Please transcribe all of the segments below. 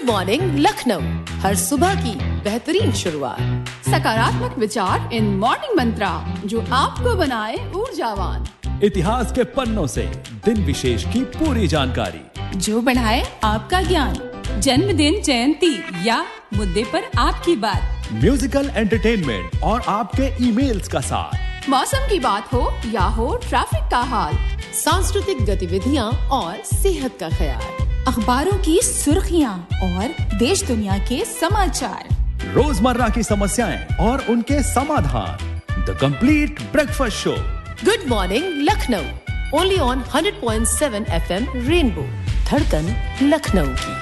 Morning Lucknow, हर सुबह की बेहतरीन शुरुआत। सकारात्मक विचार इन मॉर्निंग मंत्रा जो आपको बनाए ऊर्जावान। इतिहास के पन्नों से दिन विशेष की पूरी जानकारी जो बढ़ाए आपका ज्ञान। जन्मदिन, जयंती या मुद्दे पर आपकी बात। म्यूजिकल एंटरटेनमेंट और आपके ईमेल्स का साथ। मौसम की बात हो या हो ट्रैफिक का हाल। सांस्कृतिक गतिविधियाँ और सेहत का ख्याल। अखबारों की सुर्खियाँ और देश दुनिया के समाचार। रोजमर्रा की समस्याएं और उनके समाधान। The complete breakfast show. Good morning Lucknow, only on 100.7 FM rainbow, धड़कन लखनऊ की।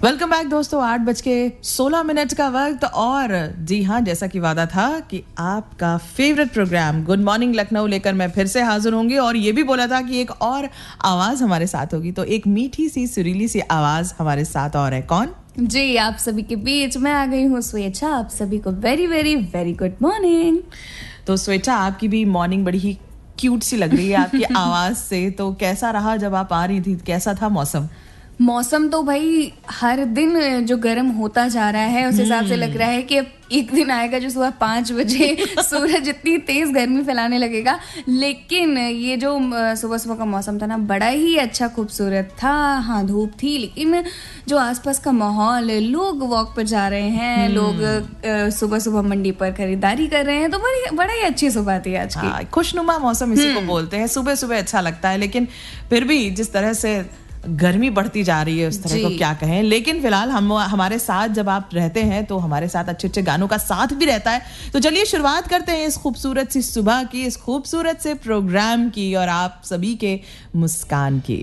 वेलकम बैक दोस्तों। 8:16 का वक्त और जी हाँ, जैसा कि वादा था कि आपका favourite programme good morning Lucknow लेकर मैं फिर से हाजिर होंगी। और ये भी बोला था कि एक और आवाज हमारे साथ होगी, तो एक मीठी सी सुरीली सी आवाज हमारे साथ और है। कौन? जी, आप सभी के बीच मैं आ गई हूँ स्वेच्छा। आप सभी को very very very good morning. तो स्वेच्छा, आपकी भी मॉर्निंग बड़ी ही क्यूट सी लग रही है आपकी आवाज से। तो कैसा रहा जब आप आ रही थी? कैसा था मौसम? मौसम तो भाई हर दिन जो गर्म होता जा रहा है उस हिसाब से लग रहा है कि अब एक दिन आएगा जो सुबह 5 बजे सूरज इतनी तेज गर्मी फैलाने लगेगा। लेकिन ये जो सुबह सुबह का मौसम था ना, बड़ा ही अच्छा खूबसूरत था। हाँ, धूप थी लेकिन जो आसपास का माहौल, लोग वॉक पर जा रहे हैं, लोग सुबह सुबह मंडी पर खरीदारी कर रहे हैं, तो बड़ा ही अच्छी सुबह थी आज की। खुशनुमा मौसम इसी को बोलते हैं। सुबह सुबह अच्छा लगता है, लेकिन फिर भी जिस तरह से गर्मी बढ़ती जा रही है उस तरह को क्या कहें। लेकिन फिलहाल हमारे साथ जब आप रहते हैं तो हमारे साथ अच्छे अच्छे गानों का साथ भी रहता है। तो चलिए शुरुआत करते हैं इस खूबसूरत सी सुबह की, इस खूबसूरत से प्रोग्राम की और आप सभी के मुस्कान की।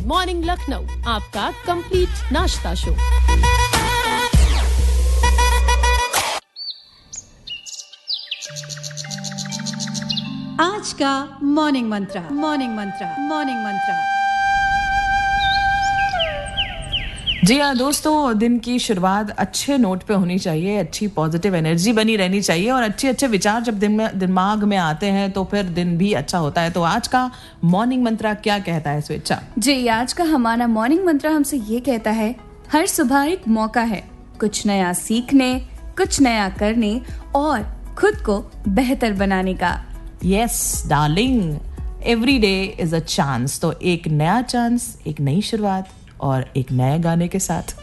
मॉर्निंग लखनऊ, आपका कंप्लीट नाश्ता शो। आज का मॉर्निंग मंत्रा, मॉर्निंग मंत्रा, मॉर्निंग मंत्रा। जी हाँ दोस्तों, दिन की शुरुआत अच्छे नोट पे होनी चाहिए, अच्छी पॉजिटिव एनर्जी बनी रहनी चाहिए और अच्छे अच्छे विचार जब दिमाग में आते हैं तो फिर दिन भी अच्छा होता है। तो आज का मॉर्निंग मंत्रा क्या कहता है स्वेच्छा? जी, आज का हमारा मॉर्निंग मंत्रा हमसे ये कहता है, हर सुबह एक मौका है कुछ नया सीखने, कुछ नया करने और खुद को बेहतर बनाने का। Yes darling, every day is a chance. तो एक नया चांस, एक नई शुरुआत और एक नए गाने के साथ।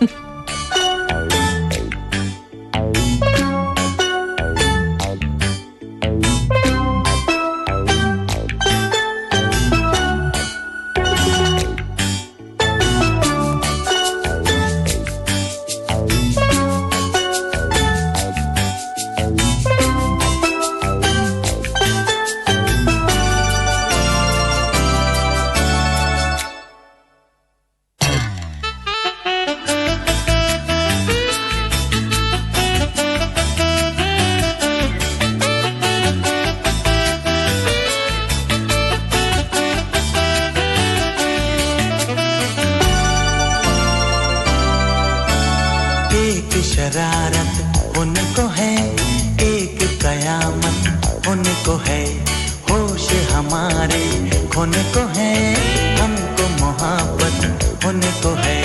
शरारत उनको है, एक कयामत उनको है, होश हमारे खोने को है, हमको मोहब्बत उनको है।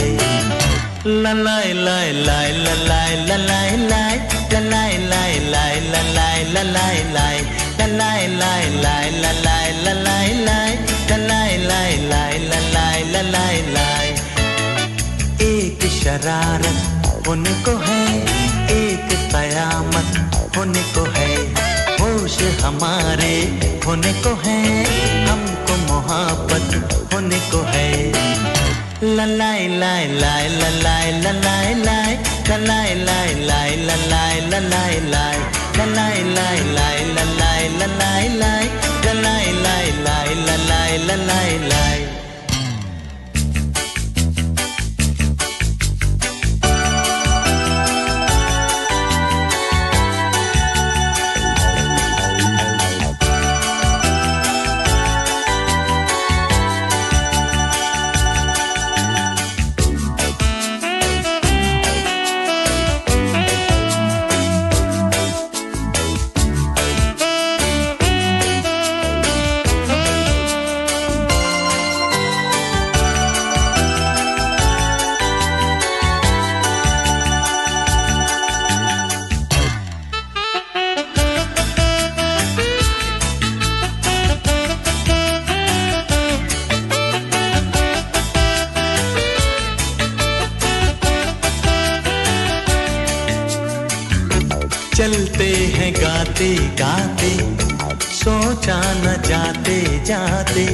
ललाई लाई लाई ललाई ललाई लाई ललाई लाई लाई ललाई ललाई लाई ललाई लाई लाई ललाई ललाई लाई ललाई लाई लाई ललाई ललाई लाई। एक शरारत उनको है, एक कयामत उनको है, होश हमारे होने को है, हमको मोहब्बत होने को है। ललाई लाई लाई ललाई ललाई लाई ललाई लाई लाई ललाई ललाई लाई ललाई लाई लाई ललाई ललाई लाई ललाई लाई लाई ललाई ललाई लाई। चलते हैं गाते गाते, सोचा न जाते जाते,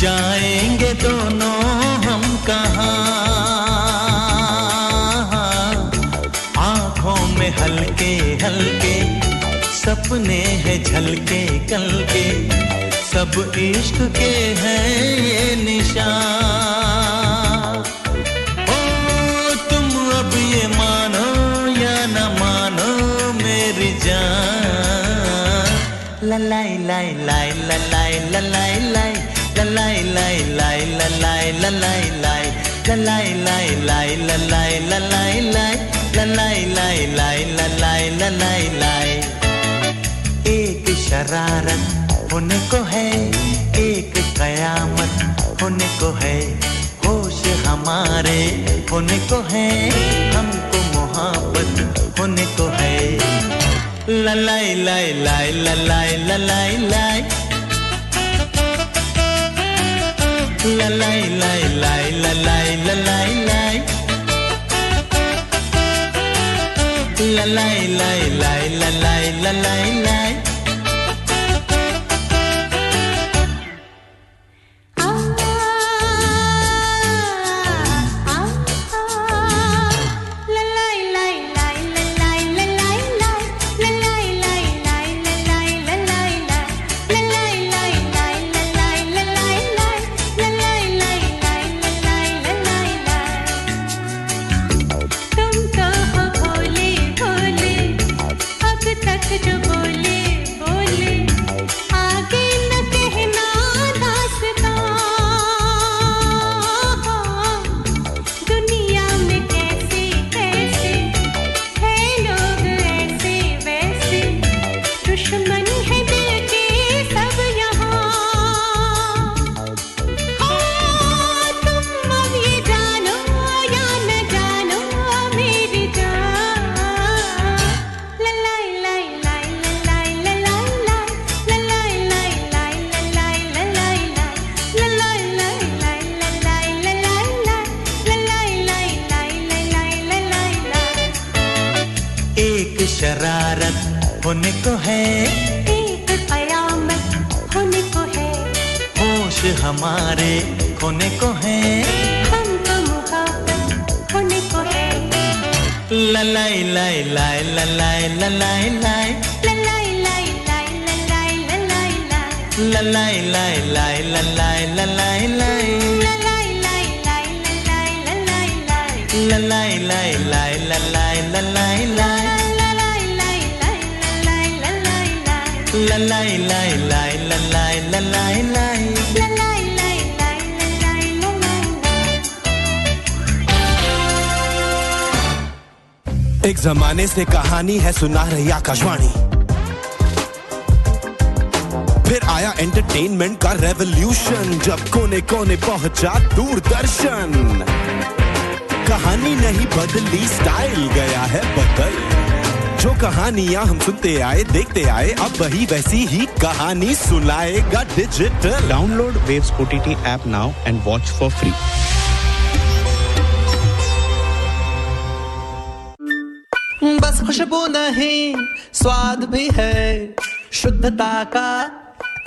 जाएंगे दोनों हम कहाँ। आँखों में हल्के हल्के सपने हैं झलके कल के, सब इश्क के हैं ये निशान। ओ तुम अब ये मानो या न मानो मेरी जान। ललाई लाई लाई ललाई ललाई लाई ललाई लाई लाई ललाई ललाई लाई ललाई लाई लाई ललाई ललाई लाई ललाई लाई लाई ललाई ललाई लाई। एक शरारत होने को है, एक कयामत होने को है, होश हमारे होने को है, हमको मोहब्बत होने को है। ललाई लाई लाई ललाई ललाई लाई ललाई लाई लाई ललाई ललाई लाई ललाई लाई लाई ललाई ललाई लाई। शरारत होने को है, एक कयामत होने को है, होश हमारे खोने को है, हमको मुहाबत होने को है, ललाई लाई लाई ललाई ललाई लाई, ललाई लाई लाई ललाई ललाई लाई, ललाई लाई लाई ललाई ललाई लाई, ललाई लाई लाई ललाई ललाई लाई, ललाई लाई लाई ललाई ललाई लाई, ललाई लाई लाई ललाई ललाई लाई, ललाई लाई लाई ललाई ललाई लाई। एक जमाने से कहानी है सुना रही आकाशवाणी, फिर आया एंटरटेनमेंट का रेवोल्यूशन, जब कोने कोने पहुंचा दूरदर्शन। कहानी नहीं बदली, स्टाइल गया है बदल, जो कहानियां हम सुनते आए देखते आए, अब वही वैसी ही कहानी सुनाएगा digital. Download waves OTT app now and watch for free. बस खुशबू नहीं स्वाद भी है, शुद्धता का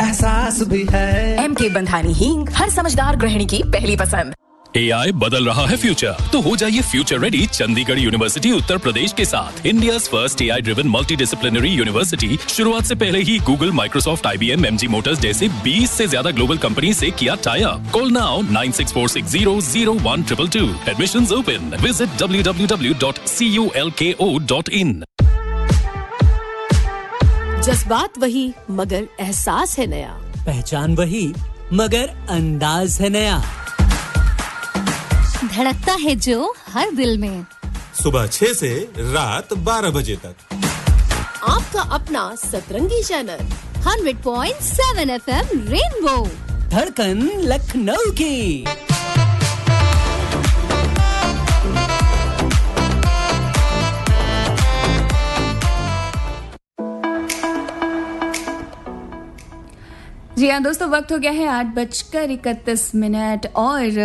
एहसास भी है। MK बंधानी हींग, हर समझदार गृहिणी की पहली पसंद। AI बदल रहा है फ्यूचर, तो हो जाइए future ready Chandigarh University Uttar Pradesh के साथ। India's first AI driven multidisciplinary University. शुरुआत से पहले ही Google, Microsoft, IBM, MG Motors जैसे 20 से ज्यादा ग्लोबल कंपनी से किया tie up. Call now 9646001222। Admissions open. Visit www.culko.in। जज्बात वही मगर एहसास है नया, पहचान वही मगर अंदाज है नया, धड़कता है जो हर दिल में, सुबह 6 से रात 12 बजे तक। आपका अपना सतरंगी चैनल 100.7 FM रेनबो, धड़कन लखनऊ की। जी हाँ दोस्तों, वक्त हो गया है 8:31 और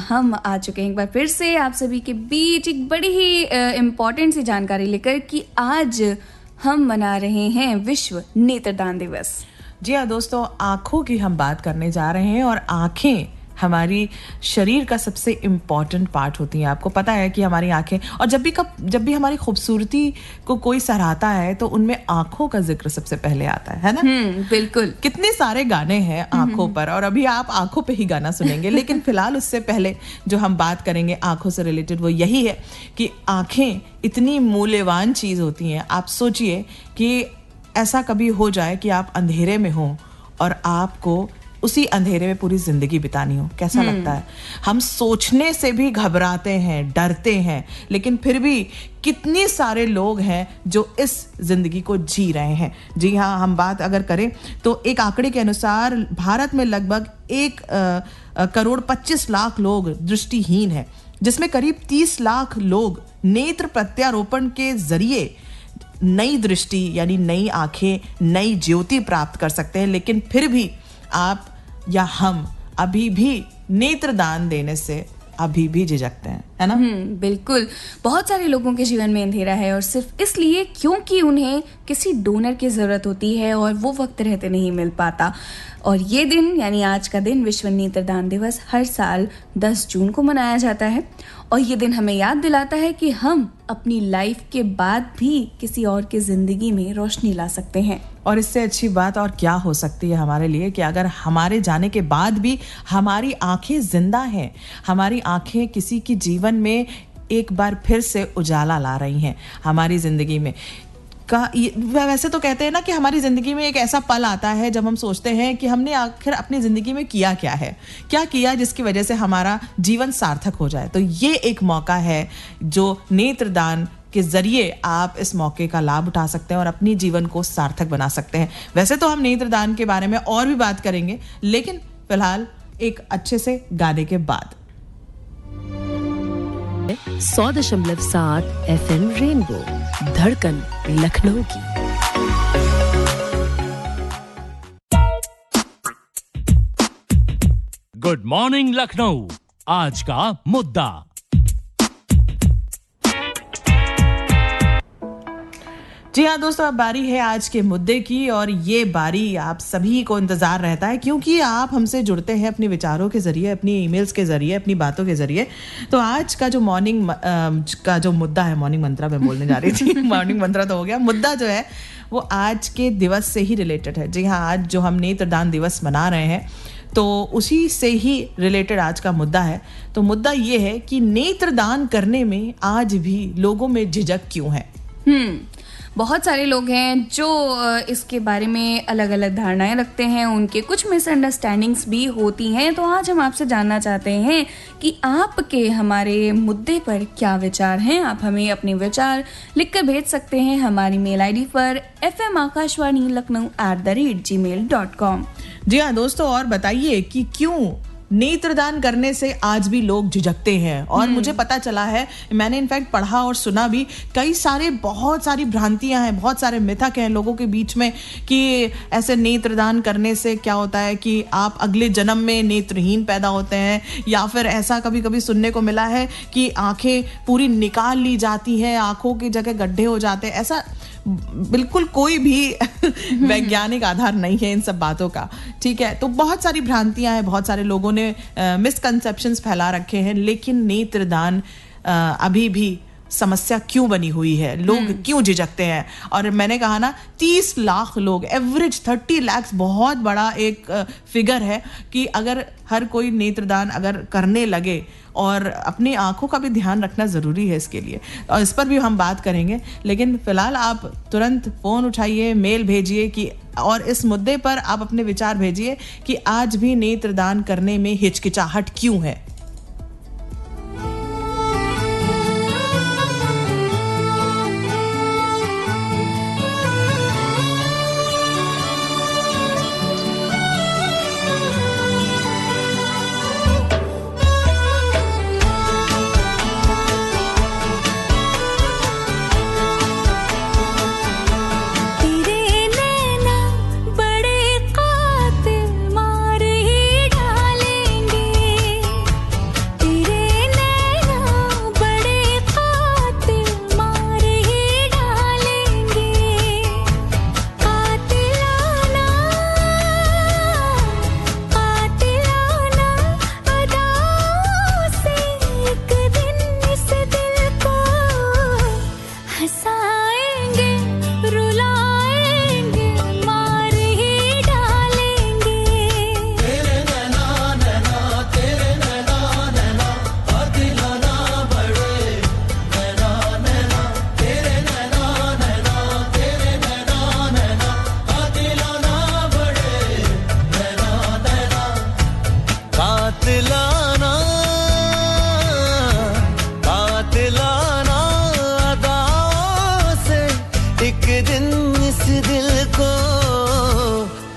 हम आ चुके हैं एक बार फिर से आप सभी के बीच एक बड़ी ही इम्पोर्टेंट सी जानकारी लेकर कि आज हम मना रहे हैं विश्व नेत्रदान दिवस। जी हाँ दोस्तों, आँखों की हम बात करने जा रहे हैं और आँखें हमारी शरीर का सबसे इम्पॉर्टेंट पार्ट होती हैं। आपको पता है कि हमारी आंखें, और जब भी हमारी खूबसूरती को कोई सराहता है तो उनमें आंखों का जिक्र सबसे पहले आता है ना? बिल्कुल। कितने सारे गाने हैं आंखों पर, और अभी आप आंखों पे ही गाना सुनेंगे। लेकिन फिलहाल उससे पहले जो हम बात करेंगे आंखों से रिलेटेड वो यही है कि आंखें इतनी मूल्यवान चीज़ होती हैं। आप सोचिए कि ऐसा कभी हो जाए कि आप अंधेरे में हो और आपको उसी अंधेरे में पूरी जिंदगी बितानी हो, कैसा लगता है? हम सोचने से भी घबराते हैं, डरते हैं, लेकिन फिर भी कितने सारे लोग हैं जो इस जिंदगी को जी रहे हैं। जी हाँ, हम बात अगर करें तो एक आंकड़े के अनुसार भारत में लगभग 1,25,00,000 लोग दृष्टिहीन हैं, जिसमें करीब 30 लाख लोग नेत्र प्रत्यारोपण के जरिए नई दृष्टि यानी नई आंखें, नई ज्योति प्राप्त कर सकते हैं। लेकिन फिर भी आप या हम अभी भी नेत्रदान देने से अभी भी झिझकते हैं, है ना? बिल्कुल। बहुत सारे लोगों के जीवन में अंधेरा है और सिर्फ इसलिए क्योंकि उन्हें किसी डोनर की ज़रूरत होती है और वो वक्त रहते नहीं मिल पाता। और ये दिन यानी आज का दिन विश्व नेत्रदान दिवस हर साल 10 जून को मनाया जाता है। और ये दिन हमें याद दिलाता है कि हम अपनी लाइफ के बाद भी किसी और की ज़िंदगी में रोशनी ला सकते हैं। और इससे अच्छी बात और क्या हो सकती है हमारे लिए कि अगर हमारे जाने के बाद भी हमारी आंखें जिंदा हैं, हमारी आंखें किसी के जीवन में एक बार फिर से उजाला ला रही हैं हमारी ज़िंदगी में। वैसे तो कहते हैं ना कि हमारी ज़िंदगी में एक ऐसा पल आता है जब हम सोचते हैं कि हमने आखिर अपनी ज़िंदगी में किया क्या है, क्या किया जिसकी वजह से हमारा जीवन सार्थक हो जाए। तो ये एक मौका है जो नेत्रदान के जरिए आप इस मौके का लाभ उठा सकते हैं और अपनी जीवन को सार्थक बना सकते हैं। वैसे तो हम नेत्रदान के बारे में और भी बात करेंगे, लेकिन फिलहाल एक अच्छे से गाने के बाद 100.7 FM रेनबो, धड़कन लखनऊ की। गुड मॉर्निंग लखनऊ, आज का मुद्दा। जी हाँ दोस्तों, अब बारी है आज के मुद्दे की, और ये बारी आप सभी को इंतज़ार रहता है क्योंकि आप हमसे जुड़ते हैं अपने विचारों के ज़रिए, अपनी ईमेल्स के ज़रिए, अपनी बातों के ज़रिए। तो आज का जो मॉर्निंग का जो मुद्दा है, मॉर्निंग मंत्रा मैं बोलने जा रही थी मॉर्निंग मंत्रा तो हो गया, मुद्दा जो है वो आज के दिवस से ही रिलेटेड है। जी हाँ, आज जो हम नेत्रदान दिवस मना रहे हैं तो उसी से ही रिलेटेड आज का मुद्दा है। तो मुद्दा ये है कि नेत्रदान करने में आज भी लोगों में झिझक क्यों है। बहुत सारे लोग हैं जो इसके बारे में अलग अलग धारणाएं रखते हैं, उनके कुछ मिसअंडरस्टैंडिंग्स भी होती हैं। तो आज हम आपसे जानना चाहते हैं कि आपके हमारे मुद्दे पर क्या विचार हैं। आप हमें अपने विचार लिखकर भेज सकते हैं हमारी मेल आईडी पर fmakashwani.lucknow@gmail.com। जी हाँ दोस्तों, और बताइए कि क्यों नेत्रदान करने से आज भी लोग झिझकते हैं। और मुझे पता चला है, मैंने इनफैक्ट पढ़ा और सुना भी, बहुत सारी भ्रांतियां हैं, बहुत सारे मिथक हैं लोगों के बीच में कि ऐसे नेत्रदान करने से क्या होता है कि आप अगले जन्म में नेत्रहीन पैदा होते हैं, या फिर ऐसा कभी कभी सुनने को मिला है कि आंखें पूरी निकाल ली जाती हैं, आंखों की जगह गड्ढे हो जाते हैं। ऐसा बिल्कुल कोई भी वैज्ञानिक आधार नहीं है इन सब बातों का, ठीक है। तो बहुत सारी भ्रांतियां हैं, बहुत सारे लोगों ने मिसकंसेप्शंस फैला रखे हैं, लेकिन नेत्रदान अभी भी समस्या क्यों बनी हुई है, लोग क्यों झिझकते हैं। और मैंने कहा ना, 30 लाख लोग, एवरेज 30 लाख बहुत बड़ा एक फिगर है कि अगर हर कोई नेत्रदान अगर करने लगे, और अपनी आंखों का भी ध्यान रखना ज़रूरी है इसके लिए, और इस पर भी हम बात करेंगे। लेकिन फ़िलहाल आप तुरंत फ़ोन उठाइए, मेल भेजिए कि, और इस मुद्दे पर आप अपने विचार भेजिए कि आज भी नेत्रदान करने में हिचकिचाहट क्यों है।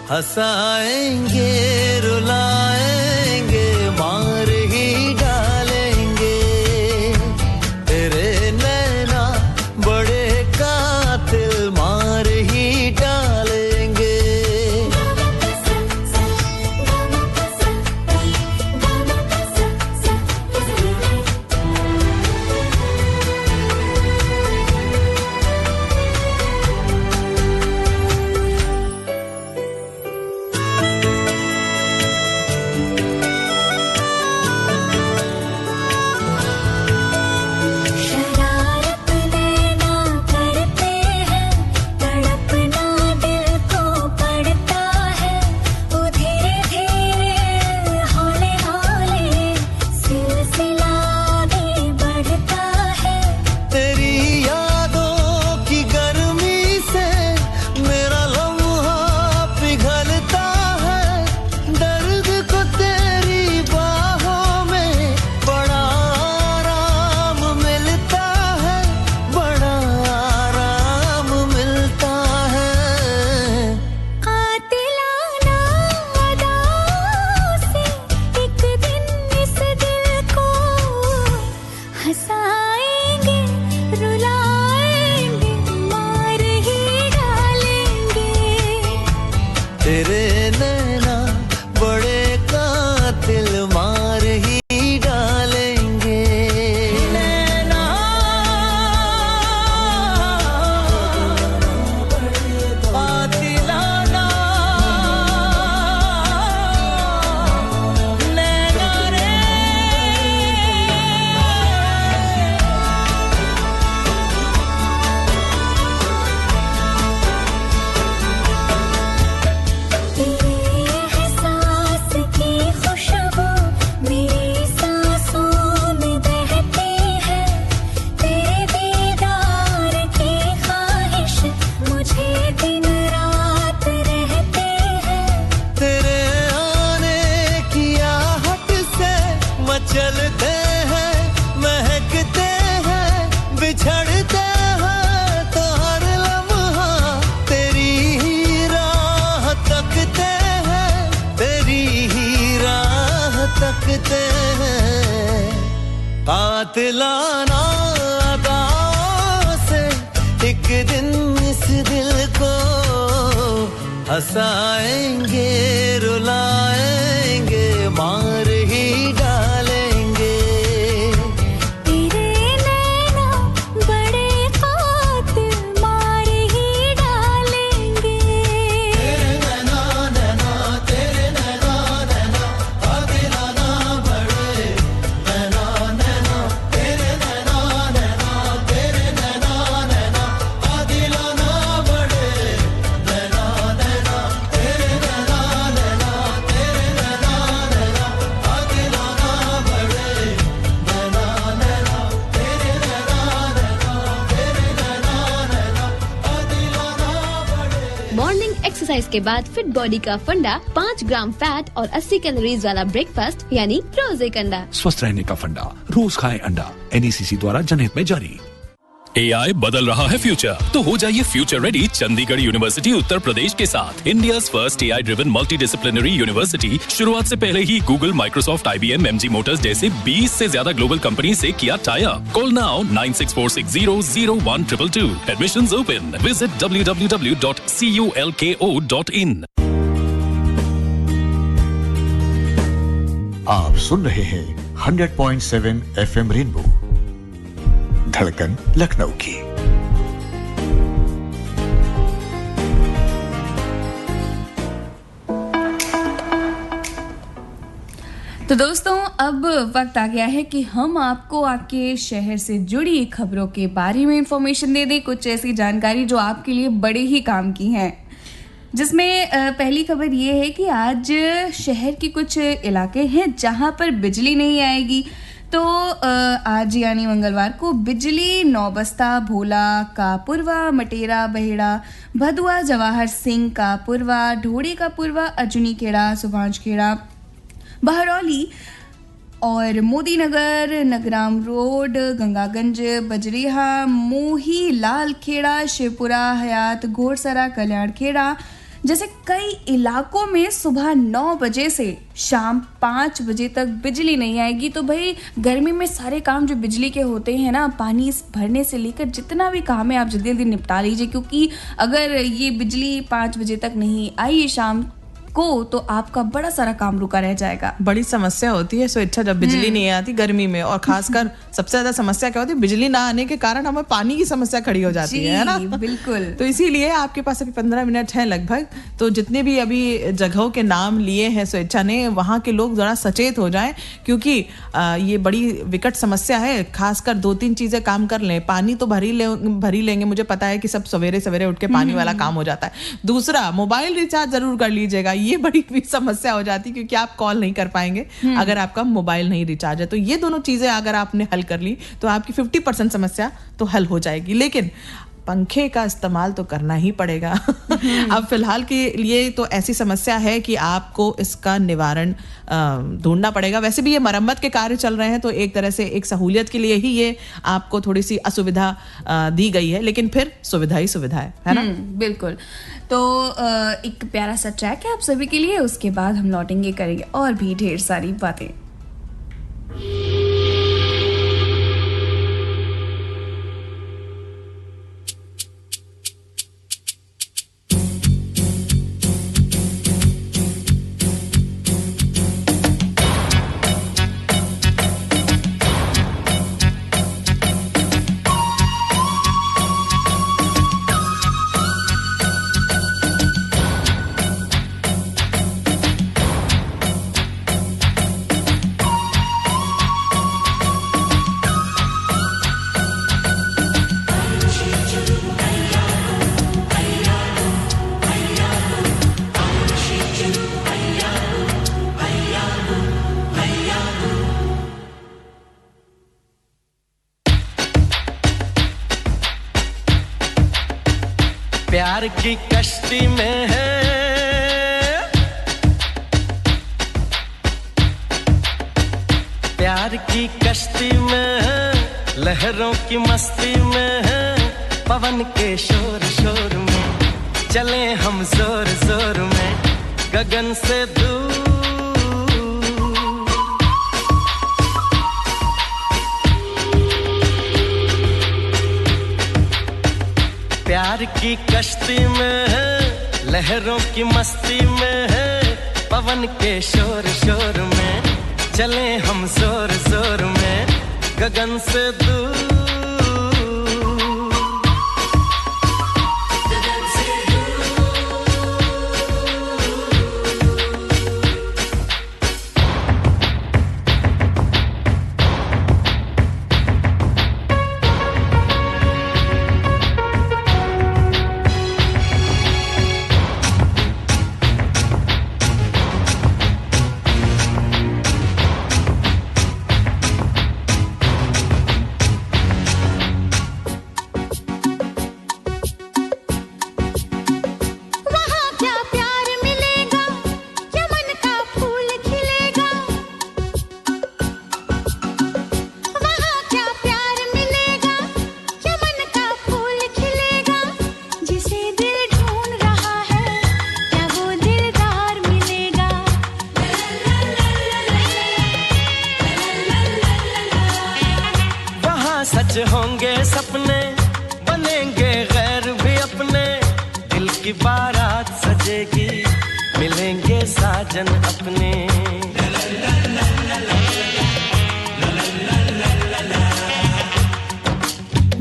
हंसाएंगे, रुलाएंगे, मार ही डालेंगे। तेरे नैना बड़े कातिल, मार ही डालेंगे। तेरे नैना बड़े कातिल, मार ही डालेंगे। नैना दिलाना अदाओं से एक दिन इस दिल को हंसाएंगे रुलाएंगे मार ही डालेंगे तेरे नैना बड़े कातिल मार ही डालेंगे तेरे नैना नैना तेरे नैना नैना दिलाना बड़े नैना नैना तेरे नैना नैना तेरे नैना नैना दिलाना बड़े नैना नैना तेरे नैना नैना तेरे नैना नैना दिलाना बड़े नैना नैना तेरे नैना नैना तेरे नैना नैना दिलाना बड़े। मॉर्निंग एक्सरसाइज के बाद फिट बॉडी का फंडा 5 ग्राम फैट और 80 कैलोरीज वाला ब्रेकफास्ट यानी रोजे कंडा। स्वस्थ रहने का फंडा, रोज खाएं अंडा। NECC द्वारा जनहित में जारी। AI बदल रहा है फ्यूचर, तो हो जाइए future ready Chandigarh University Uttar Pradesh के साथ। India's first AI driven multidisciplinary University शुरुआत से पहले ही Google, Microsoft, IBM, MG Motors जैसे 20 से ज्यादा ग्लोबल कंपनी से किया tie up. Call now 9646001222। Admissions open. Visit www.culko.in। आप सुन रहे हैं 100.7 FM रेनबो, धड़कन लखनऊ की। तो दोस्तों अब वक्त आ गया है कि हम आपको आपके शहर से जुड़ी खबरों के बारे में इंफॉर्मेशन दे दें, कुछ ऐसी जानकारी जो आपके लिए बड़े ही काम की हैं। जिसमें पहली खबर ये है कि आज शहर के कुछ इलाके हैं जहां पर बिजली नहीं आएगी। तो आज यानी मंगलवार को बिजली नौबस्ता, भोला, कापुरवा, मटेरा, बहेड़ा, भदुआ, जवाहर सिंह, कापुरवा, ढोड़े कापुरवा, अर्जुनी खेड़ा, सुभाष खेड़ा, बहरौली और मोदी नगर, नगराम रोड, गंगागंज, बजरेहा, मोही, लाल खेड़ा, शिवपुरा, हयात, घोड़सरा, कल्याण खेड़ा जैसे कई इलाकों में सुबह 9 बजे से शाम 5 बजे तक बिजली नहीं आएगी। तो भाई गर्मी में सारे काम जो बिजली के होते हैं ना, पानी भरने से लेकर जितना भी काम है आप जल्दी जल्दी निपटा लीजिए, क्योंकि अगर ये बिजली 5 बजे तक नहीं आई शाम को तो आपका बड़ा सारा काम रुका रह जाएगा। बड़ी समस्या होती है स्वेच्छा जब बिजली नहीं आती गर्मी में, और खासकर सबसे ज्यादा समस्या क्या होती है, बिजली ना आने के कारण हमें पानी की समस्या खड़ी हो जाती है ना। बिल्कुल। तो इसीलिए आपके पास अभी 15 मिनट है लगभग, तो जितने भी अभी जगहों के नाम लिए हैं स्वेच्छा ने, वहाँ के लोग जरा सचेत हो जाएं, क्योंकि ये बड़ी विकट समस्या है। खासकर 2-3 चीजें काम कर लें, पानी तो भर ही लेंगे, मुझे पता है कि सब सवेरे सवेरे उठ के पानी वाला काम हो जाता है। दूसरा, मोबाइल रिचार्ज जरूर कर लीजिएगा, ये बड़ी भी समस्या हो जाती है क्योंकि आप कॉल नहीं कर पाएंगे अगर आपका मोबाइल नहीं रिचार्ज है। तो ये दोनों चीजें अगर आपने हल कर ली तो आपकी 50% समस्या तो हल हो जाएगी। लेकिन पंखे का इस्तेमाल तो करना ही पड़ेगा। अब फिलहाल के लिए तो ऐसी समस्या है कि आपको इसका निवारण ढूंढना पड़ेगा। वैसे भी ये मरम्मत के कार्य चल रहे हैं, तो एक तरह से एक सहूलियत के लिए ही ये आपको थोड़ी सी असुविधा दी गई है, लेकिन फिर सुविधा ही सुविधा है ना। बिल्कुल। तो एक प्यारा सा ट्रैक है आप सभी के लिए, उसके बाद हम लौटेंगे, करेंगे और भी ढेर सारी बातें। प्यार की कश्ती में है, प्यार की कश्ती में है, लहरों की मस्ती में है, पवन के शोर शोर में चले हम जोर जोर में, गगन से दूर प्यार की कश्ती में है लहरों की मस्ती में है पवन के शोर शोर में चले हम जोर जोर में गगन से दूर सच होंगे सपने बनेंगे गैर भी अपने दिल की बारात सजेगी मिलेंगे साजन अपने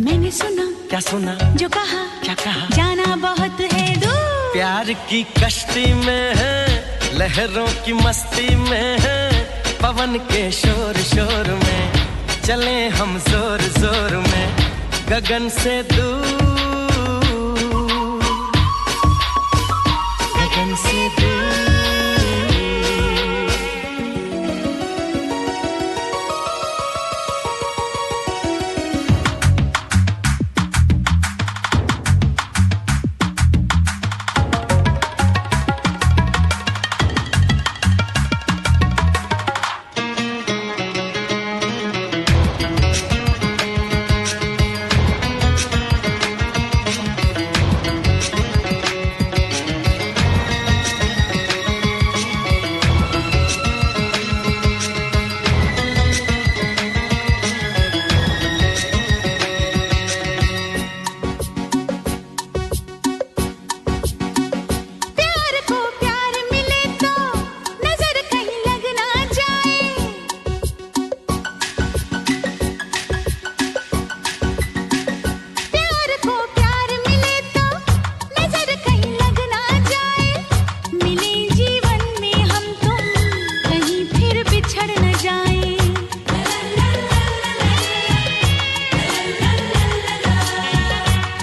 मैंने सुना क्या सुना जो कहा क्या कहा जाना बहुत है दूर प्यार की कश्ती में है लहरों की मस्ती में है पवन के शोर शोर में चले हम जोर जोर में गगन से दूर गगन से दूर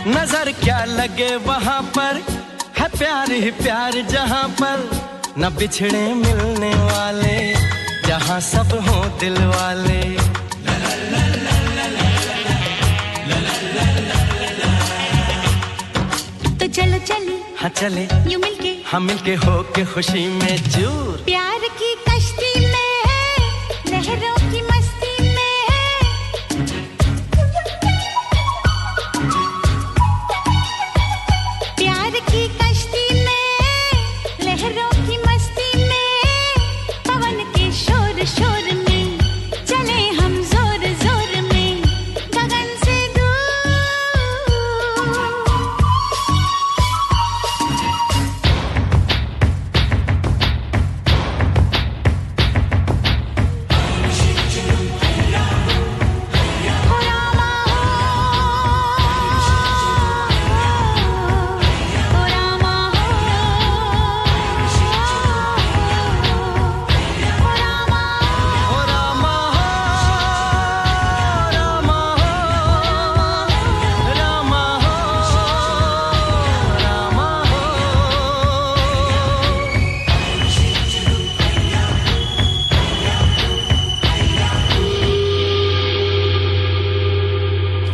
नजर क्या लगे वहां पर है प्यार ही प्यार जहां पर न बिछड़े मिलने वाले जहां सब हो दिल वाले तो चलो चले हाँ चले यूं मिलके हम मिलके हो के खुशी में चूर प्यार की कश्ती में है लहरों की मस्ती में है प्यार की कश्ती में लहरों की मस्ती में पवन के शोर शोर में चले हम जोर जोर में गगन से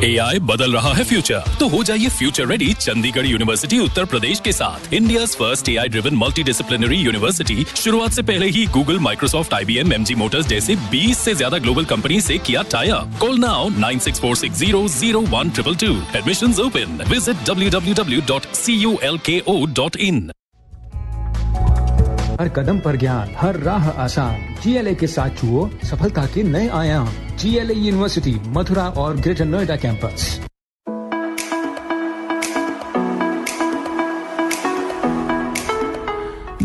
AI बदल रहा है फ्यूचर, तो हो जाइए future ready Chandigarh University Uttar Pradesh के साथ। India's first AI driven multidisciplinary University शुरुआत से पहले ही Google, Microsoft, IBM, MG Motors जैसे 20 से ज्यादा ग्लोबल कंपनी से किया tie up. Call now 9646001222। Admissions open. Visit www.culko.in। हर कदम पर ज्ञान, हर राह आसान। GLA के साथ छुओ सफलता के नए आयाम। GLA यूनिवर्सिटी, मथुरा और ग्रेटर नोएडा कैंपस।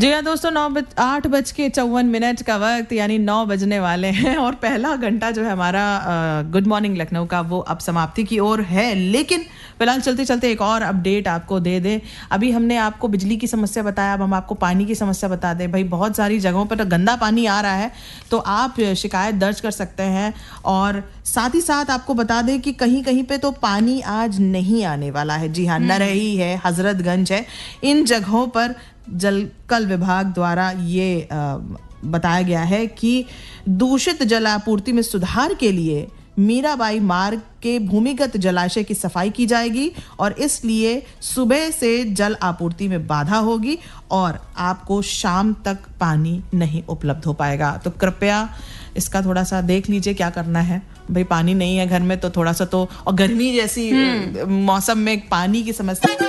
जी हाँ दोस्तों, 8:54 का वक्त, यानी 9 बजने वाले हैं और पहला घंटा जो है हमारा गुड मॉर्निंग लखनऊ का वो अब समाप्ति की ओर है। लेकिन फिलहाल चलते चलते एक और अपडेट आपको दे दें। अभी हमने आपको बिजली की समस्या बताया, अब हम आपको पानी की समस्या बता दें। भाई बहुत सारी जगहों पर गंदा पानी आ रहा है, तो आप शिकायत दर्ज कर सकते हैं। और साथ ही साथ आपको बता दें कि कहीं कहीं पे तो पानी आज नहीं आने वाला है। जी हाँ, नरही है, हजरतगंज है, इन जगहों पर जलकल विभाग द्वारा ये बताया गया है कि दूषित जल आपूर्ति में सुधार के लिए मीराबाई मार्ग के भूमिगत जलाशय की सफाई की जाएगी और इसलिए सुबह से जल आपूर्ति में बाधा होगी और आपको शाम तक पानी नहीं उपलब्ध हो पाएगा। तो कृपया इसका थोड़ा सा देख लीजिए क्या करना है। भाई पानी नहीं है घर में तो थोड़ा सा तो, और गर्मी जैसी मौसम में पानी की समस्या।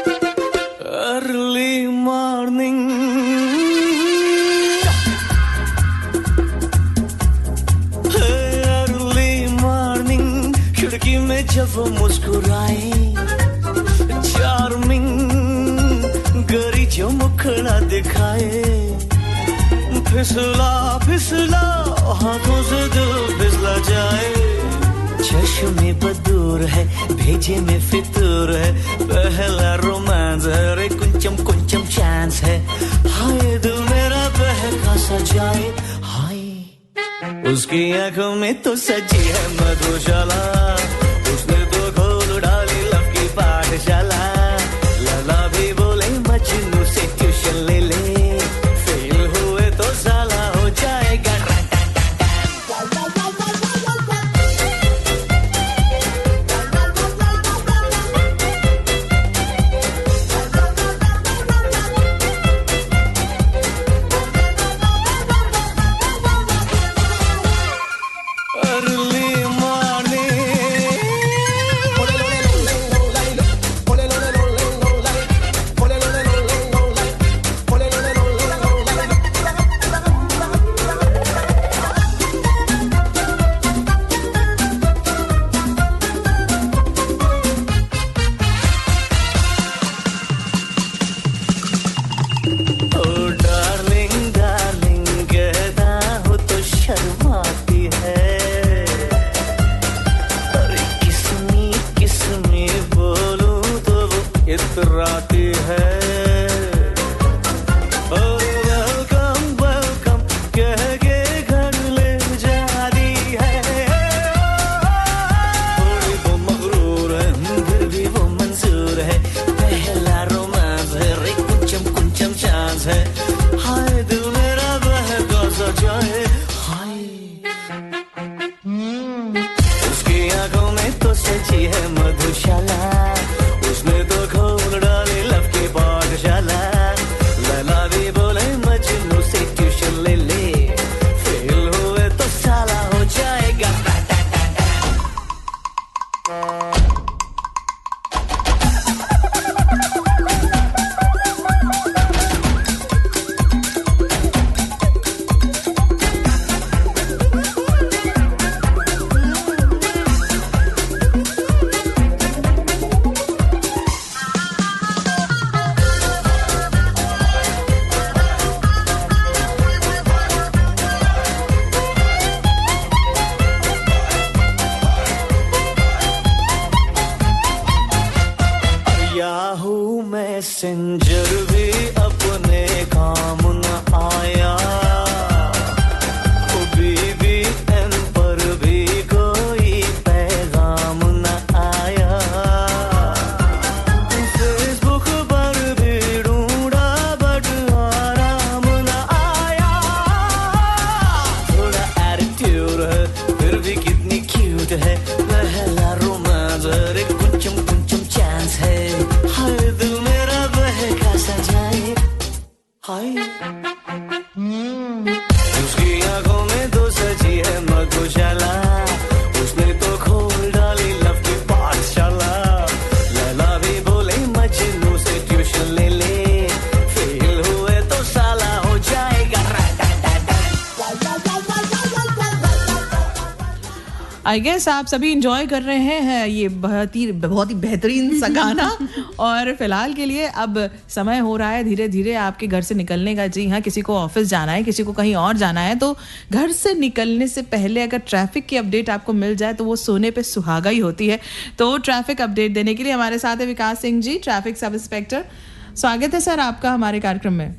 Early morning, early morning, खिड़की में जब वो मुस्कुराए, चार्मिंग गरी जो मुखड़ा दिखाए, फिसला फिसला हाथों से दिल फिसला जाए। चश्मे बदूर है, भेजे में फितूर है, पहला रोमांस है, रे कुंचम कुंचम चांस है। हाय दिल मेरा बहका सा जाए, हाय उसकी आंखों में तो सजी है मधुशाला, उसने तो खोल डाली लव की पाठशाला। लाला भी बोले मजनू से ट्यूशन ले ले, फेल हुए तो साला हो जाएगा। मैसेंजर भी अपने काम न आया, BBM पर भी कोई पैगाम न आया, फेसबुक पर भी ढूंढा बट आराम न आया। थोड़ा एटीट्यूड है फिर भी कितनी क्यूट है, पहला रोमांस रे कुंचम कुंचम चांस है। हाय दिल मेरा बहका सा आई गेस आप सभी इंजॉय कर रहे हैं ये बहुत ही बेहतरीन सा गाना। और फिलहाल के लिए अब समय हो रहा है धीरे धीरे आपके घर से निकलने का। जी हाँ, किसी को ऑफिस जाना है, किसी को कहीं और जाना है, तो घर से निकलने से पहले अगर ट्रैफिक की अपडेट आपको मिल जाए तो वो सोने पे सुहागा ही होती है। तो ट्रैफिक अपडेट देने के लिए हमारे साथ है विकास Singh ji, traffic sub inspector. स्वागत है सर आपका हमारे कार्यक्रम में।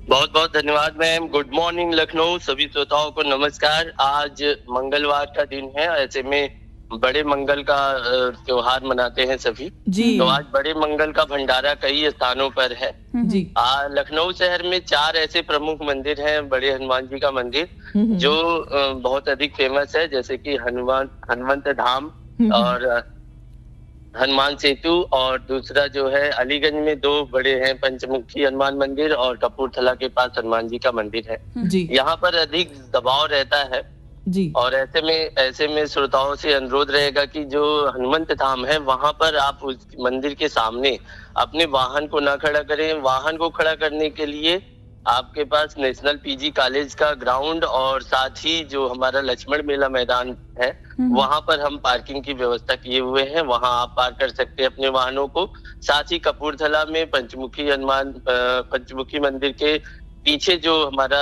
बहुत बहुत धन्यवाद मैम। गुड मॉर्निंग लखनऊ, सभी श्रोताओं को नमस्कार। आज मंगलवार का दिन है, ऐसे में बड़े मंगल का त्योहार मनाते हैं सभी जी। तो आज बड़े मंगल का भंडारा कई स्थानों पर है जी। लखनऊ शहर में 4 ऐसे प्रमुख मंदिर हैं, बड़े हनुमान जी का मंदिर जो बहुत अधिक फेमस है, जैसे कि हनुमंत धाम और हनुमान सेतु, और दूसरा जो है अलीगंज में 2 बड़े हैं, पंचमुखी हनुमान मंदिर और कपूरथला के पास हनुमान जी का मंदिर है जी। यहाँ पर अधिक दबाव रहता है जी। और ऐसे में श्रोताओं से अनुरोध रहेगा कि जो हनुमंत धाम है वहां पर आप उस मंदिर के सामने अपने वाहन को ना खड़ा करें। वाहन को खड़ा करने के लिए आपके पास नेशनल पीजी कॉलेज का ग्राउंड और साथ ही जो हमारा लक्ष्मण मेला मैदान है वहां पर हम पार्किंग की व्यवस्था किए हुए हैं, वहां आप पार्क कर सकते हैं अपने वाहनों को। साथ ही कपूरथला में पंचमुखी मंदिर के पीछे जो हमारा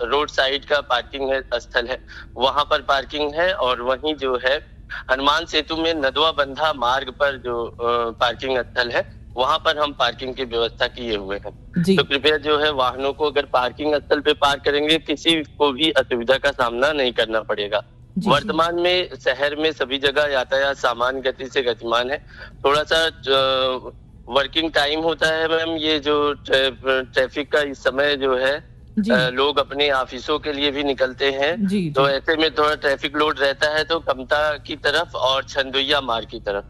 रोड साइड का पार्किंग है स्थल है, वहां पर पार्किंग है। और वहीं जो है हनुमान सेतु में नदवा बंधा मार्ग पर जो पार्किंग स्थल है वहां पर हम पार्किंग की व्यवस्था किए हुए हैं। तो कृपया जो है वाहनों को अगर पार्किंग स्थल पे पार्क करेंगे किसी को भी असुविधा का सामना नहीं करना पड़ेगा। वर्तमान में शहर में सभी जगह यातायात सामान्य गति से गतिमान है। थोड़ा सा वर्किंग टाइम होता है मैम, ये जो ट्रैफिक का इस समय जो है लोग अपने ऑफिसों के लिए भी निकलते हैं तो ऐसे में थोड़ा ट्रैफिक लोड रहता है। तो कमता की तरफ और छंदुइया मार्ग की तरफ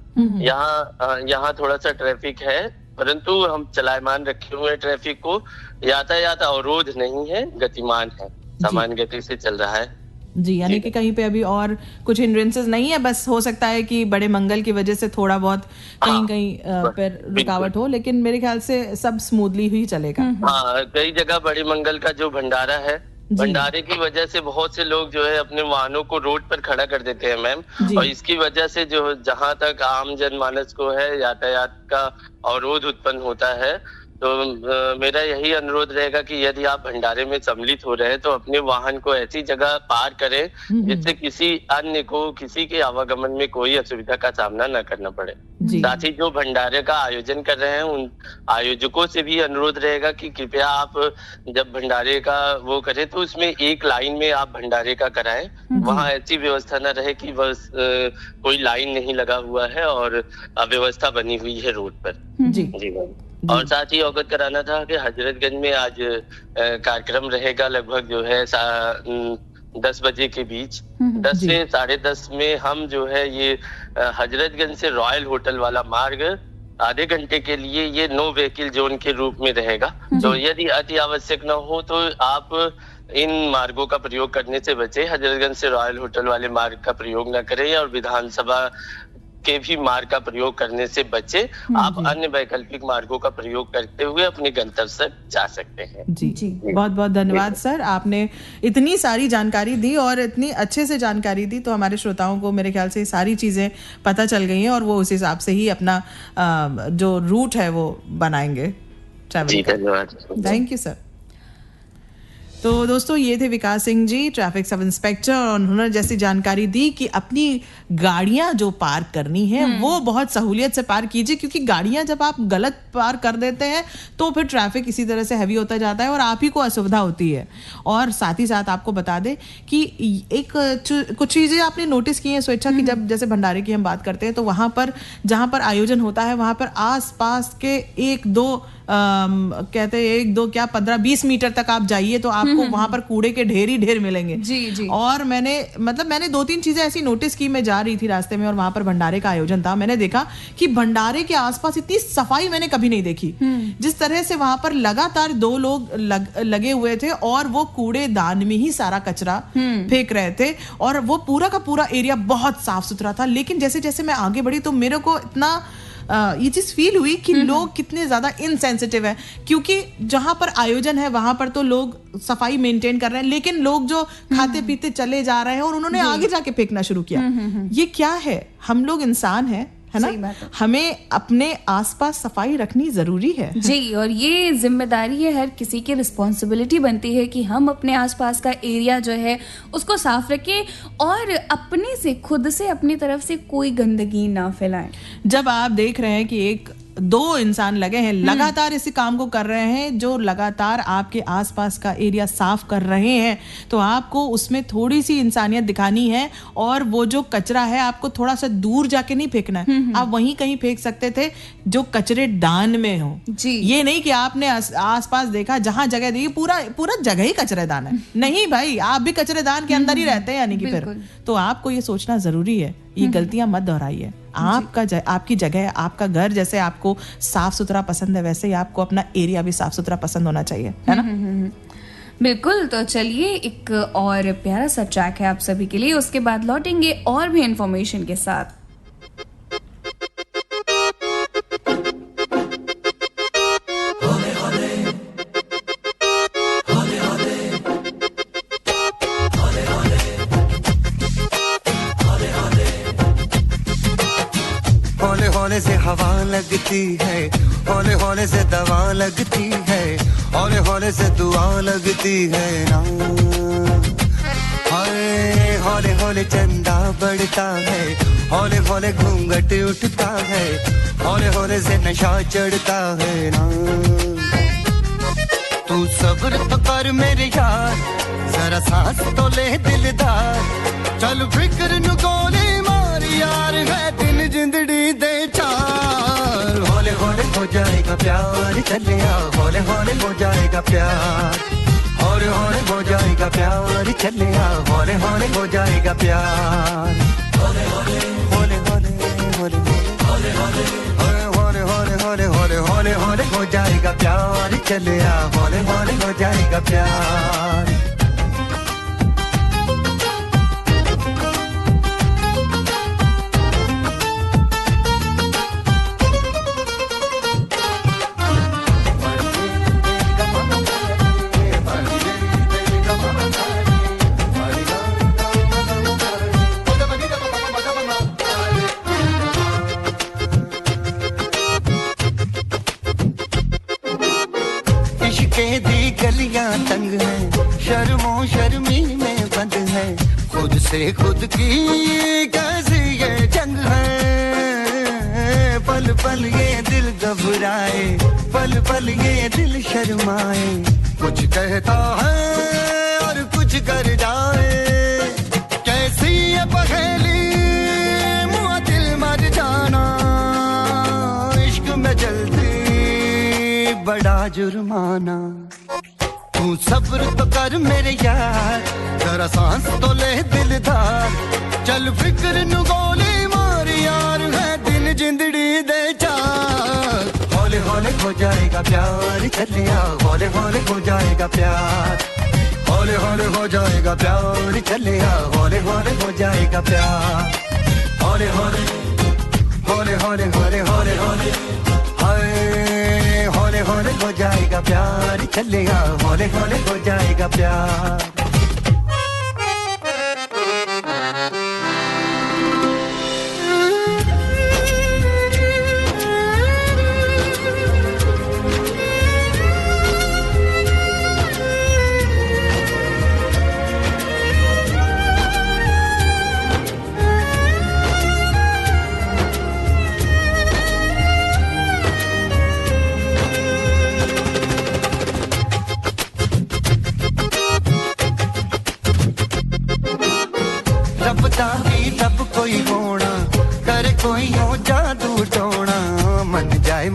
यहाँ थोड़ा सा ट्रैफिक है, परंतु हम चलायमान रखे हुए ट्रैफिक को। यातायात अवरोध नहीं है, गतिमान है, सामान्य गति से चल रहा है जी। यानी कि कहीं पे अभी और कुछ हिंड्रेंसेस नहीं है, बस हो सकता है कि बड़े मंगल की वजह से थोड़ा बहुत कहीं पर रुकावट हो, लेकिन मेरे ख्याल से सब स्मूथली ही चलेगा। हाँ, कई जगह बड़े मंगल का जो भंडारा है, भंडारे की वजह से बहुत से लोग जो है अपने वाहनों को रोड पर खड़ा कर देते हैं मैम, और इसकी वजह से जो जहाँ तक आम जनमानस को है यातायात का अवरोध उत्पन्न होता है। तो मेरा यही अनुरोध रहेगा कि यदि आप भंडारे में सम्मिलित हो रहे हैं तो अपने वाहन को ऐसी जगह पार्क करें जिससे किसी अन्य को किसी के आवागमन में कोई असुविधा का सामना न करना पड़े। साथ ही जो भंडारे का आयोजन कर रहे हैं उन आयोजकों से भी अनुरोध रहेगा कि कृपया आप जब भंडारे का वो करें तो उसमें एक लाइन में आप भंडारे का कराएं। वहाँ ऐसी व्यवस्था न रहे कि बस कोई लाइन नहीं लगा हुआ है और अव्यवस्था बनी हुई है रोड पर जी। और साथ ही अवगत कराना था कि हजरतगंज में आज कार्यक्रम रहेगा, लगभग जो है 10 बजे के बीच, 10 से 10:30 में हम जो है ये हजरतगंज से रॉयल होटल वाला मार्ग आधे घंटे के लिए ये नो व्हीकल जोन के रूप में रहेगा। तो यदि अति आवश्यक न हो तो आप इन मार्गों का प्रयोग करने से बचे, हजरतगंज से रॉयल होटल वाले मार्ग का प्रयोग न करें और विधानसभा के भी मार्ग का प्रयोग करने से बचे। आप अन्य वैकल्पिक मार्गों का प्रयोग करते हुए अपने गंतव्य तक जा सकते हैं जी। बहुत बहुत धन्यवाद सर, आपने इतनी सारी जानकारी दी और इतनी अच्छे से जानकारी दी, तो हमारे श्रोताओं को मेरे ख्याल से सारी चीजें पता चल गई हैं और वो उस हिसाब से ही अपना जो रूट है वो बनाएंगे ट्रैवल का। धन्यवाद, थैंक यू सर। तो दोस्तों ये थे विकास Singh ji, traffic sub inspector, और उन्होंने जैसी जानकारी दी कि अपनी गाड़ियां जो पार्क करनी है वो बहुत सहूलियत से पार्क कीजिए, क्योंकि गाड़ियां जब आप गलत पार्क कर देते हैं तो फिर ट्रैफिक इसी तरह से हैवी होता जाता है और आप ही को असुविधा होती है। और साथ ही साथ आपको बता दें कि कुछ चीज़ें आपने नोटिस की हैं स्वेच्छा की, जब जैसे भंडारे की हम बात करते हैं तो वहाँ पर जहाँ पर आयोजन होता है वहाँ पर आस पास के 1-2 कहते हैं 1-2 क्या 15-20 मीटर तक आप जाइए तो आपको वहां पर कूड़े के ढेर मिलेंगे जी। और मैंने 2-3 चीजें ऐसी नोटिस की, मैं जा रही थी रास्ते में और वहां पर भंडारे का आयोजन था, मैंने देखा कि भंडारे के आसपास इतनी सफाई मैंने कभी नहीं देखी। जिस तरह से वहां पर लगातार 2 लोग लगे हुए थे और वो कूड़ेदान में ही सारा कचरा फेंक रहे थे और वो पूरा का पूरा एरिया बहुत साफ सुथरा था। लेकिन जैसे जैसे मैं आगे बढ़ी तो मेरे को इतना ये चीज फील हुई कि लोग कितने ज्यादा इनसेंसिटिव है, क्योंकि जहां पर आयोजन है वहां पर तो लोग सफाई मेंटेन कर रहे हैं, लेकिन लोग जो खाते पीते चले जा रहे हैं और उन्होंने आगे जाके फेंकना शुरू किया। ये क्या है? हम लोग इंसान हैं, है ना? हमें अपने आसपास सफाई रखनी जरूरी है जी, और ये जिम्मेदारी है, हर किसी की रिस्पॉन्सिबिलिटी बनती है कि हम अपने आसपास का एरिया जो है उसको साफ रखें और अपने से, खुद से, अपनी तरफ से कोई गंदगी ना फैलाएं। जब आप देख रहे हैं कि एक दो इंसान लगे हैं, लगातार इसी काम को कर रहे हैं, जो लगातार आपके आसपास का एरिया साफ कर रहे हैं, तो आपको उसमें थोड़ी सी इंसानियत दिखानी है। और वो जो कचरा है आपको थोड़ा सा दूर जाके नहीं फेंकना है, आप वहीं कहीं फेंक सकते थे जो कचरे दान में हो जी। ये नहीं कि आपने आसपास देखा, जहां जगह देखी पूरा जगह ही कचरेदान है। नहीं भाई, आप भी कचरेदान के अंदर ही रहते हैं, यानी कि फिर तो आपको ये सोचना जरूरी है, ये गलतियां मत दोहराइए। आपकी जगह, आपका घर जैसे आपको साफ सुथरा पसंद है, वैसे ही आपको अपना एरिया भी साफ सुथरा पसंद होना चाहिए, है ना? बिल्कुल। तो चलिए एक और प्यारा सा ट्रैक है आप सभी के लिए, उसके बाद लौटेंगे और भी इंफॉर्मेशन के साथ। हौले से हवा लगती है, हौले हौले से दवा लगती है, हौले हौले से दुआ लगती है ना। हाय हौले हौले चंदा बढ़ता है, हौले हौले घूंघट उठता है, हौले हौले से नशा चढ़ता है ना। तू सब्र तो कर मेरे यार, जरा सांस तो ले दिलदार, चल फिक्र नु गोली मार यार, है दिन जिंदड़ी दे चार। हौले हौले हो जाएगा प्यार, चले आ हौले हौले हो जाएगा प्यार, हौले हौले हो जाएगा प्यार, चले आ हौले हौले हो जाएगा प्यार। हौले हौले हौले हौले हौले हौले हौले हौले हौले हौले हौले हौले हो जाएगा प्यार, चले आ हौले हौले हो जाएगा प्यार। दी गलियां तंग है, शर्मो शर्मी में बंद है, खुद से खुद की कैसी ये जंग है। पल पल ये दिल घबराए, पल पल ये दिल शर्माए, कुछ कहता है और कुछ कर जाए, कैसी ये पहेली मुआ दिल मर जाना, इश्क में जल्दी बड़ा जुर्माना। तू सब्र तो कर मेरे यार, जरा सांस तो ले दिलदार, चल फिक्र नु गोली मार यार, है दिन जिंदड़ी दे चार। हौले हौले हो जाएगा प्यार, चले आ हौले हौले हो जाएगा प्यार, हौले हौले हो जाएगा प्यार, चले आ हौले हौले हो जाएगा प्यार। हौले हौले हौले हौले हौले हौले हौले हाय हौले हौले हो जाएगा प्यार, चलेगा हौले हौले हो जाएगा प्यार। तब कोई होना करे कोई हो जादू टोना, मन जाए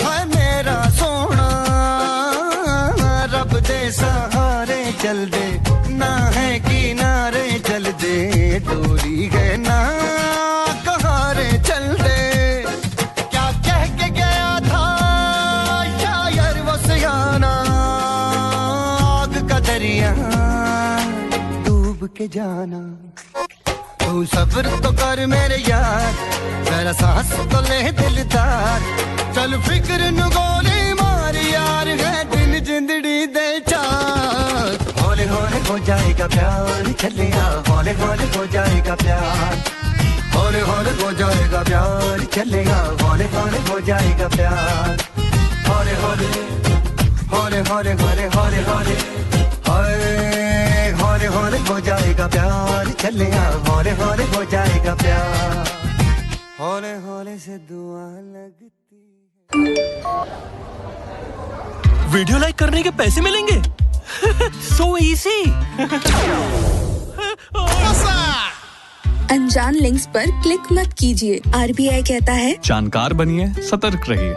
है मेरा सोना, रब दे सहारे चल दे, ना है किनारे चल दे, डोरी है ना कहारे चल दे। क्या कह के गया था शायर वो सियाना, आग का दरिया डूब के जाना। तू सब्र तो कर मेरे यार, जरा सांस तो ले दिलदार चल फिक्र नु गोली मार यार है दिन जिंदड़ी दे चार हौले हौले हो जाएगा प्यार चलिया हौले हौले हो जाएगा प्यार हौले हौले हो जाएगा प्यार चलेगा हौले हौले हो जाएगा प्यार हौले हौले हौले हौले हौले हौले हौले हौले हौले हो जाएगा प्यार चलेगा हौले हौले हो जाएगा प्यार हौले हौले से दुआ लगती वीडियो लाइक करने के पैसे मिलेंगे सो इजी अनजान लिंक्स पर क्लिक मत कीजिए आरबीआई कहता है जानकार बनिए सतर्क रहिए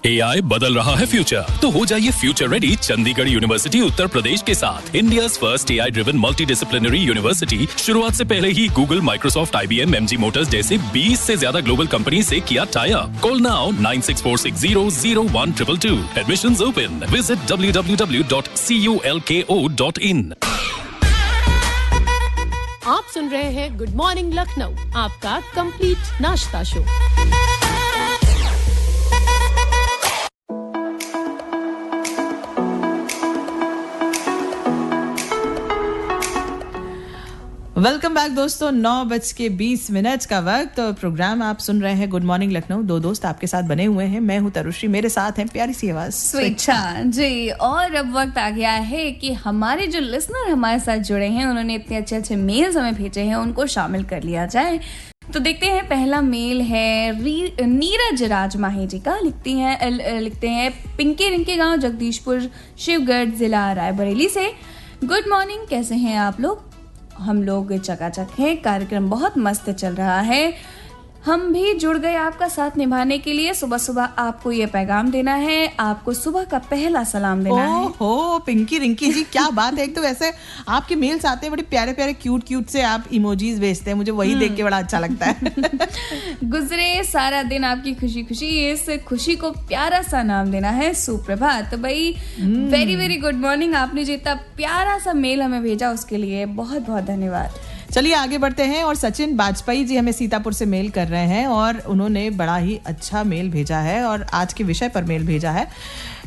एआई बदल रहा है फ्यूचर, तो हो जाइए future ready Chandigarh University Uttar Pradesh के साथ। India's first AI driven multidisciplinary University शुरुआत से पहले ही Google, Microsoft, IBM, MG Motors जैसे 20 से ज्यादा ग्लोबल कंपनी से किया tie up. Call now 9646001222। Admissions open. Visit www.culko.in। आप सुन रहे हैं गुड मॉर्निंग लखनऊ, आपका कंप्लीट नाश्ता शो। वेलकम बैक दोस्तों, 9:20 का वक्त और प्रोग्राम आप सुन रहे हैं गुड मॉर्निंग लखनऊ। दो दोस्त आपके साथ बने हुए हैं, मैं हूं तरुश्री, मेरे साथ हैं प्यारी सी आवाज स्वेच्छा जी। और अब वक्त आ गया है कि हमारे जो लिसनर हमारे साथ जुड़े हैं, उन्होंने इतने अच्छे अच्छे मेल्स हमें भेजे हैं, उनको शामिल कर लिया जाए। तो देखते हैं, पहला मेल है नीरज राजमाही जी का। लिखते हैं पिंकी रिंकी गांव जगदीशपुर शिवगढ़ जिला रायबरेली से। गुड मॉर्निंग, कैसे हैं आप लोग? हम लोग चकाचक हैं, कार्यक्रम बहुत मस्त चल रहा है। हम भी जुड़ गए आपका साथ निभाने के लिए। सुबह सुबह आपको ये पैगाम देना है, आपको सुबह का पहला सलाम देना है। ओहो पिंकी रिंकी जी, क्या बात है। एक तो वैसे आपके मेल्स आते हैं, बड़े प्यारे प्यारे क्यूट से आप इमोजीज भेजते हैं, मुझे वही देख के बड़ा अच्छा लगता है। गुजरे सारा दिन आपकी खुशी खुशी, इस खुशी को प्यारा सा नाम देना है सुप्रभात। तो भाई वेरी वेरी गुड मॉर्निंग। आपने जो इतना प्यारा सा मेल हमें भेजा उसके लिए बहुत बहुत धन्यवाद। चलिए आगे बढ़ते हैं। और सचिन बाजपेयी जी हमें सीतापुर से मेल कर रहे हैं और उन्होंने बड़ा ही अच्छा मेल भेजा है और आज के विषय पर मेल भेजा है।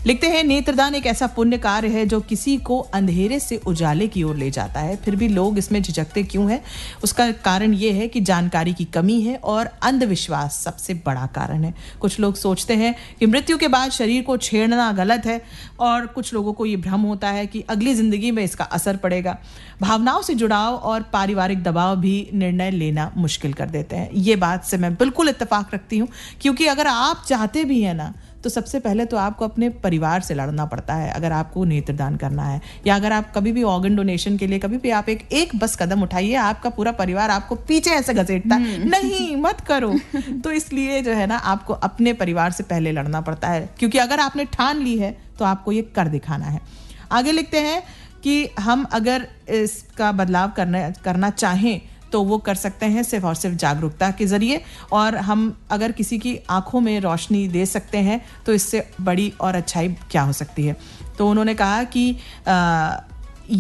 लिखते हैं, नेत्रदान एक ऐसा पुण्य कार्य है जो किसी को अंधेरे से उजाले की ओर ले जाता है, फिर भी लोग इसमें झिझकते क्यों हैं? उसका कारण ये है कि जानकारी की कमी है और अंधविश्वास सबसे बड़ा कारण है। कुछ लोग सोचते हैं कि मृत्यु के बाद शरीर को छेड़ना गलत है और कुछ लोगों को ये भ्रम होता है कि अगली जिंदगी में इसका असर पड़ेगा। भावनाओं से जुड़ाव और पारिवारिक दबाव भी निर्णय लेना मुश्किल कर देते हैं। ये बात से मैं बिल्कुल इत्तेफाक रखती हूँ, क्योंकि अगर आप चाहते भी हैं ना, तो सबसे पहले तो आपको अपने परिवार से लड़ना पड़ता है अगर आपको नेत्रदान करना है, या अगर आप कभी भी ऑर्गन डोनेशन के लिए कभी भी आप एक बस कदम उठाइए, आपका पूरा परिवार आपको पीछे ऐसे घसीटता है, नहीं मत करो। तो इसलिए जो है ना, आपको अपने परिवार से पहले लड़ना पड़ता है, क्योंकि अगर आपने ठान ली है तो आपको ये कर दिखाना है। आगे लिखते हैं कि हम अगर इसका बदलाव करना चाहें तो वो कर सकते हैं सिर्फ और सिर्फ जागरूकता के जरिए, और हम अगर किसी की आंखों में रोशनी दे सकते हैं तो इससे बड़ी और अच्छाई क्या हो सकती है। तो उन्होंने कहा कि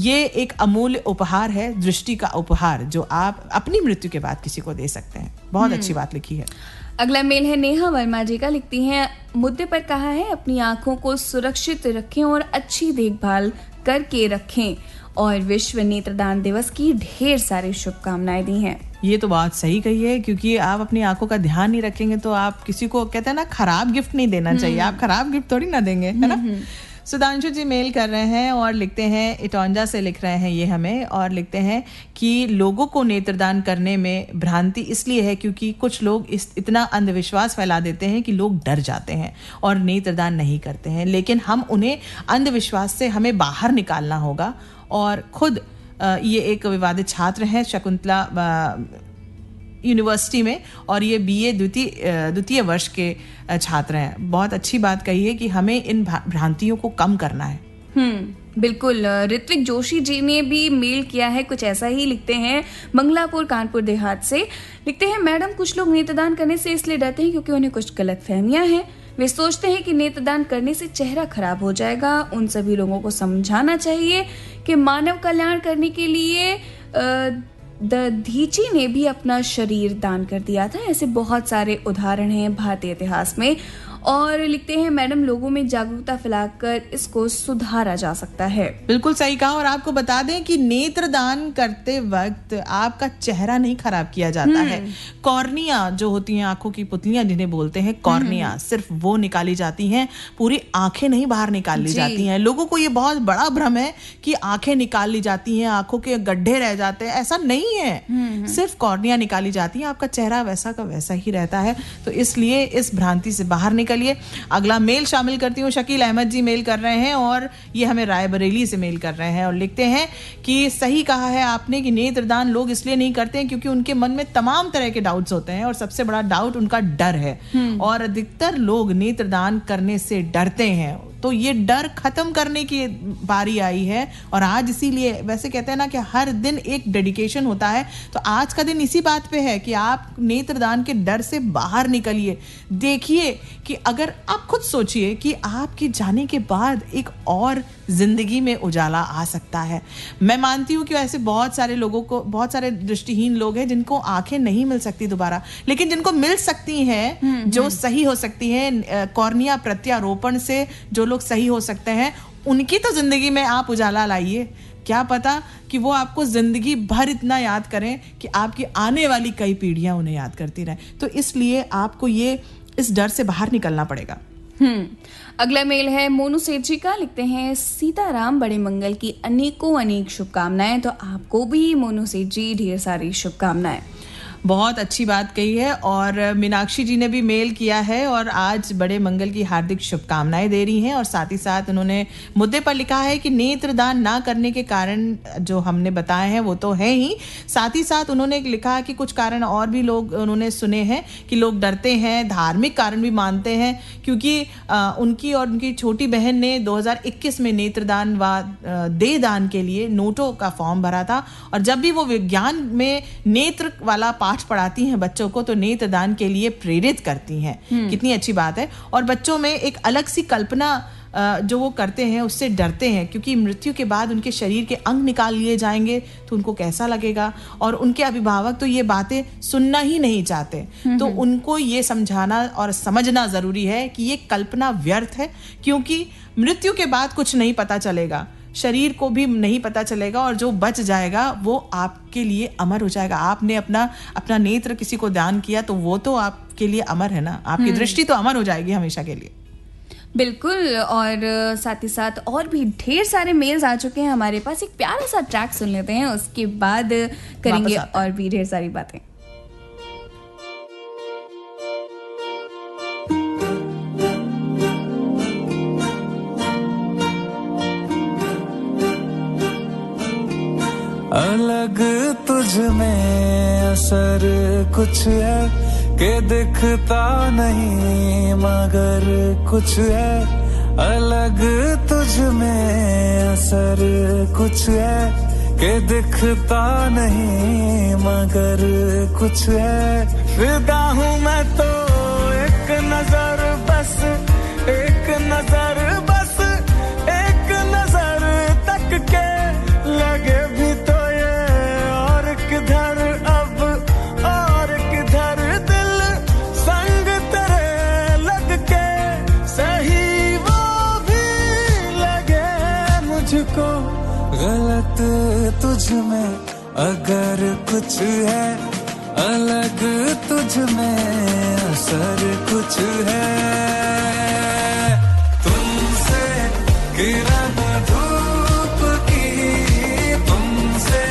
ये एक अमूल्य उपहार है, दृष्टि का उपहार, जो आप अपनी मृत्यु के बाद किसी को दे सकते हैं। बहुत अच्छी बात लिखी है। अगला मेल है नेहा वर्मा जी का। लिखती हैं, मुद्दे पर कहा है अपनी आंखों को सुरक्षित रखें और अच्छी देखभाल करके रखें, और विश्व नेत्रदान दिवस की ढेर सारी शुभकामनाएं दी हैं। ये तो बात सही कही है, क्योंकि आप अपनी आंखों का ध्यान नहीं रखेंगे तो आप किसी को, कहते हैं ना, खराब गिफ्ट नहीं देना चाहिए। आप खराब गिफ्ट थोड़ी ना देंगे, है ना। सुधांशु जी मेल कर रहे हैं और लिखते हैं, इटौंजा से लिख रहे हैं ये हमें, और लिखते हैं कि लोगों को नेत्रदान करने में भ्रांति इसलिए है क्योंकि कुछ लोग इतना अंधविश्वास फैला देते हैं कि लोग डर जाते हैं और नेत्रदान नहीं करते हैं। लेकिन हम उन्हें अंधविश्वास से हमें बाहर निकालना होगा। और खुद ये एक विवादित छात्र हैं शकुंतला यूनिवर्सिटी में, और ये BA द्वितीय वर्ष के छात्र हैं। बहुत अच्छी बात कही है कि हमें इन भ्रांतियों को कम करना है। बिल्कुल। ऋत्विक जोशी जी ने भी मेल किया है, कुछ ऐसा ही लिखते हैं, मंगलापुर कानपुर देहात से। लिखते हैं, मैडम कुछ लोग नेत्रदान करने से इसलिए डरते हैं क्योंकि उन्हें कुछ गलतफहमियां हैं। वे सोचते हैं कि नेत्रदान करने से चेहरा खराब हो जाएगा। उन सभी लोगों को समझाना चाहिए कि मानव कल्याण करने के लिए दधीची ने भी अपना शरीर दान कर दिया था। ऐसे बहुत सारे उदाहरण हैं भारतीय इतिहास में। और लिखते हैं मैडम, लोगों में जागरूकता फैलाकर इसको सुधारा जा सकता है। बिल्कुल सही कहा। और आपको बता दें कि नेत्रदान करते वक्त आपका चेहरा नहीं खराब किया जाता है। कॉर्निया जो होती हैं, आंखों की पुतलियां जिन्हें बोलते हैं कॉर्निया, सिर्फ वो निकाली जाती हैं, पूरी आंखें नहीं बाहर निकाल ली जाती हैं। लोगों को ये बहुत बड़ा भ्रम है कि आंखें निकाल ली जाती हैं, आंखों के गड्ढे रह जाते हैं। ऐसा नहीं है, सिर्फ कॉर्निया निकाली जाती है, आपका चेहरा वैसा का वैसा ही रहता है। तो इसलिए इस भ्रांति से बाहर निकलिए। अगला मेल शामिल करती हूँ। शकील अहमद जी मेल कर रहे हैं और ये हमें रायबरेली से मेल कर रहे हैं और लिखते हैं कि सही कहा है आपने कि नेत्रदान लोग इसलिए नहीं करते हैं क्योंकि उनके मन में तमाम तरह के डाउट्स होते हैं और सबसे बड़ा डाउट उनका डर है। और अधिकतर लोग नेत्रदान करने से डरते हैं, तो ये डर खत्म करने की बारी आई है। और आज इसीलिए वैसे कहते हैं ना कि हर दिन एक डेडिकेशन होता है, तो आज का दिन इसी बात पे है कि आप नेत्रदान के डर से बाहर निकलिए। देखिए कि अगर आप खुद सोचिए कि आपके जाने के बाद एक और जिंदगी में उजाला आ सकता है। मैं मानती हूँ कि ऐसे बहुत सारे लोगों को, बहुत सारे दृष्टिहीन लोग हैं जिनको आंखें नहीं मिल सकती दोबारा, लेकिन जिनको मिल सकती हैं, जो सही हो सकती हैं, कॉर्निया प्रत्यारोपण से जो लोग सही हो सकते हैं, उनकी तो जिंदगी में आप उजाला लाइए। क्या पता कि वो आपको जिंदगी भर इतना याद करें कि आपकी आने वाली कई पीढ़ियां उन्हें याद करती रहें। तो इसलिए आपको ये इस डर से बाहर निकलना पड़ेगा। अगला मेल है मोनू सेठ जी का। लिखते हैं सीताराम बड़े मंगल की अनेकों अनेक शुभकामनाएं। तो आपको भी मोनू सेठ जी ढेर सारी शुभकामनाएं। बहुत अच्छी बात कही है। और मीनाक्षी जी ने भी मेल किया है और आज बड़े मंगल की हार्दिक शुभकामनाएं दे रही हैं। और साथ ही साथ उन्होंने मुद्दे पर लिखा है कि नेत्रदान ना करने के कारण जो हमने बताए हैं वो तो है ही, साथ ही साथ उन्होंने लिखा कि कुछ कारण और भी लोग उन्होंने सुने हैं कि लोग डरते हैं, धार्मिक कारण भी मानते हैं, क्योंकि उनकी और उनकी छोटी बहन ने 2021 में नेत्रदान व देहदान के लिए नोटो का फॉर्म भरा था। और जब भी वो विज्ञान में नेत्र वाला पाठ पढ़ाती हैं बच्चों को, तो नेत्रदान के लिए प्रेरित करती हैं। कितनी अच्छी बात है। और बच्चों में एक अलग सी कल्पना जो वो करते हैं उससे डरते हैं, क्योंकि मृत्यु के बाद उनके शरीर के अंग निकाल लिए जाएंगे तो उनको कैसा लगेगा। और उनके अभिभावक तो ये बातें सुनना ही नहीं चाहते। तो उनको ये समझाना और समझना जरूरी है कि ये कल्पना व्यर्थ है, क्योंकि मृत्यु के बाद कुछ नहीं पता चलेगा, शरीर को भी नहीं पता चलेगा, और जो बच जाएगा वो आपके लिए अमर हो जाएगा। आपने अपना नेत्र किसी को दान किया तो वो तो आपके लिए अमर है ना, आपकी दृष्टि तो अमर हो जाएगी हमेशा के लिए। बिल्कुल। और साथ ही साथ और भी ढेर सारे मेल्स आ चुके हैं हमारे पास। एक प्यारा सा ट्रैक सुन लेते हैं, उसके बाद करेंगे और भी ढेर सारी बातें। अलग तुझ में असर कुछ है के दिखता नहीं मगर कुछ है। अलग तुझ में असर कुछ है के दिखता नहीं मगर कुछ है। फिदा हूँ मैं तो एक नजर बस, एक नजर बस, एक नजर तक के लगे भी तो किधर अब और किधर दिल संग तेरे लग के सही वो भी लगे मुझको। गलत तुझ में अगर कुछ है, अलग तुझ में असर कुछ है। तुमसे किरण धूप की, तुमसे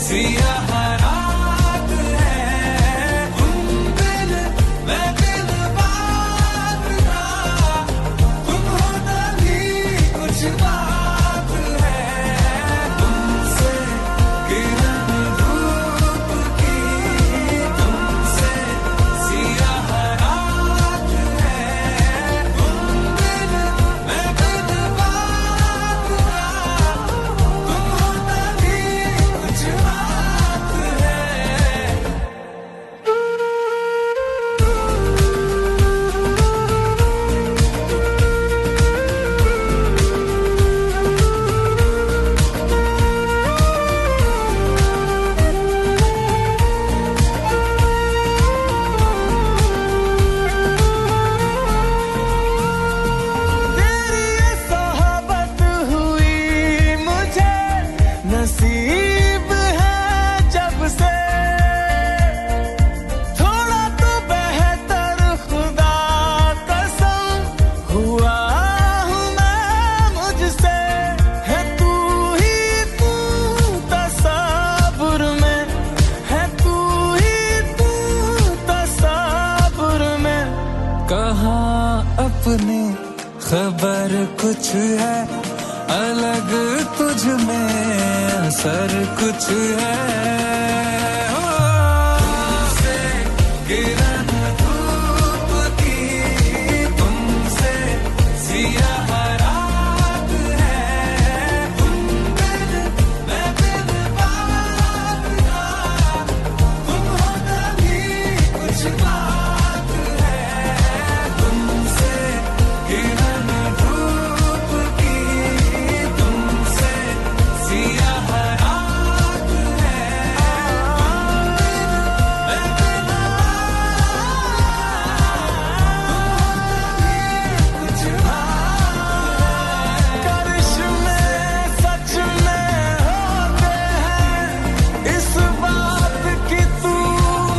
सिया खबर कुछ है अलग तुझ में, असर कुछ है तुमसे किरण धूप की, तुमसे सियाह रात है, तुम बिन मैं बिन बात ना, तुम हो तभी कुछ बात है, तुमसे किरण धूप की, तुमसे सियाह रात है, मैं बिन कुछ करिश्मे सच में होते हैं, इस बात की तू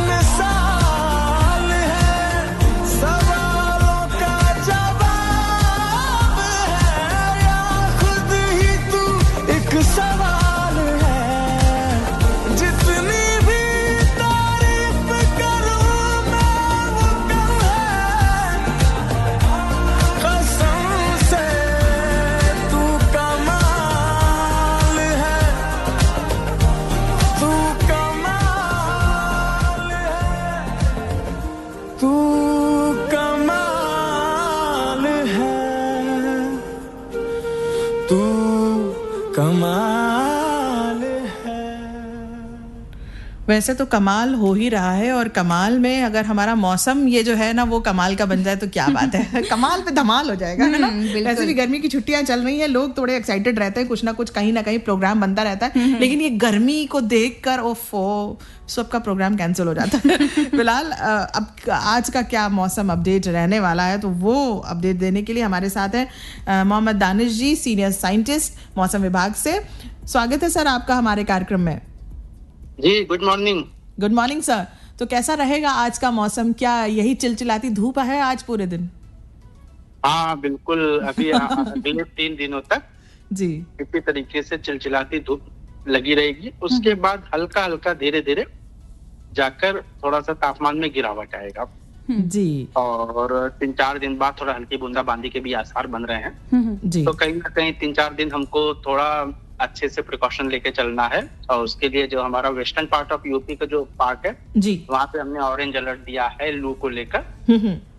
मिसाल है, सवालों का जवाब है, या खुद ही तू एक सवाल है, जितनी भी तारीफ करूं मैं वो कम है, कसम से तू कमाल है, तू कमाल है, तू कमाल है, तू कमाल है। वैसे तो कमाल हो ही रहा है, और कमाल में अगर हमारा मौसम ये जो है ना वो कमाल का बन जाए तो क्या बात है। कमाल पे धमाल हो जाएगा, है ना। वैसे भी गर्मी की छुट्टियां चल रही हैं, लोग थोड़े एक्साइटेड रहते हैं, कुछ ना कुछ कहीं ना कहीं प्रोग्राम बनता रहता है, लेकिन ये गर्मी को देखकर ओफो सबका प्रोग्राम कैंसिल हो जाता है। फिलहाल अब आज का क्या मौसम अपडेट रहने वाला है, तो वो अपडेट देने के लिए हमारे साथ हैं मोहम्मद दानिश जी, सीनियर साइंटिस्ट मौसम विभाग से। स्वागत है सर आपका हमारे कार्यक्रम में। जी good morning. Good morning sir. तो कैसा रहेगा आज का मौसम, क्या यही चिलचिलाती धूप है आज पूरे दिन? हाँ बिल्कुल, अभी अगले 3 दिनों तक जी इसी तरीके से चिलचिलाती धूप लगी रहेगी। उसके बाद हल्का हल्का धीरे धीरे जाकर थोड़ा सा तापमान में गिरावट आएगा जी, और 3-4 दिन बाद थोड़ा हल्की बूंदाबांदी के भी आसार बन रहे हैं जी। तो कहीं ना कहीं 3-4 दिन हमको थोड़ा अच्छे से प्रिकॉशन लेके चलना है, और उसके लिए जो हमारा वेस्टर्न पार्ट ऑफ यूपी का जो पार्ट है जी, वहाँ पे हमने ऑरेंज अलर्ट दिया है लू को लेकर,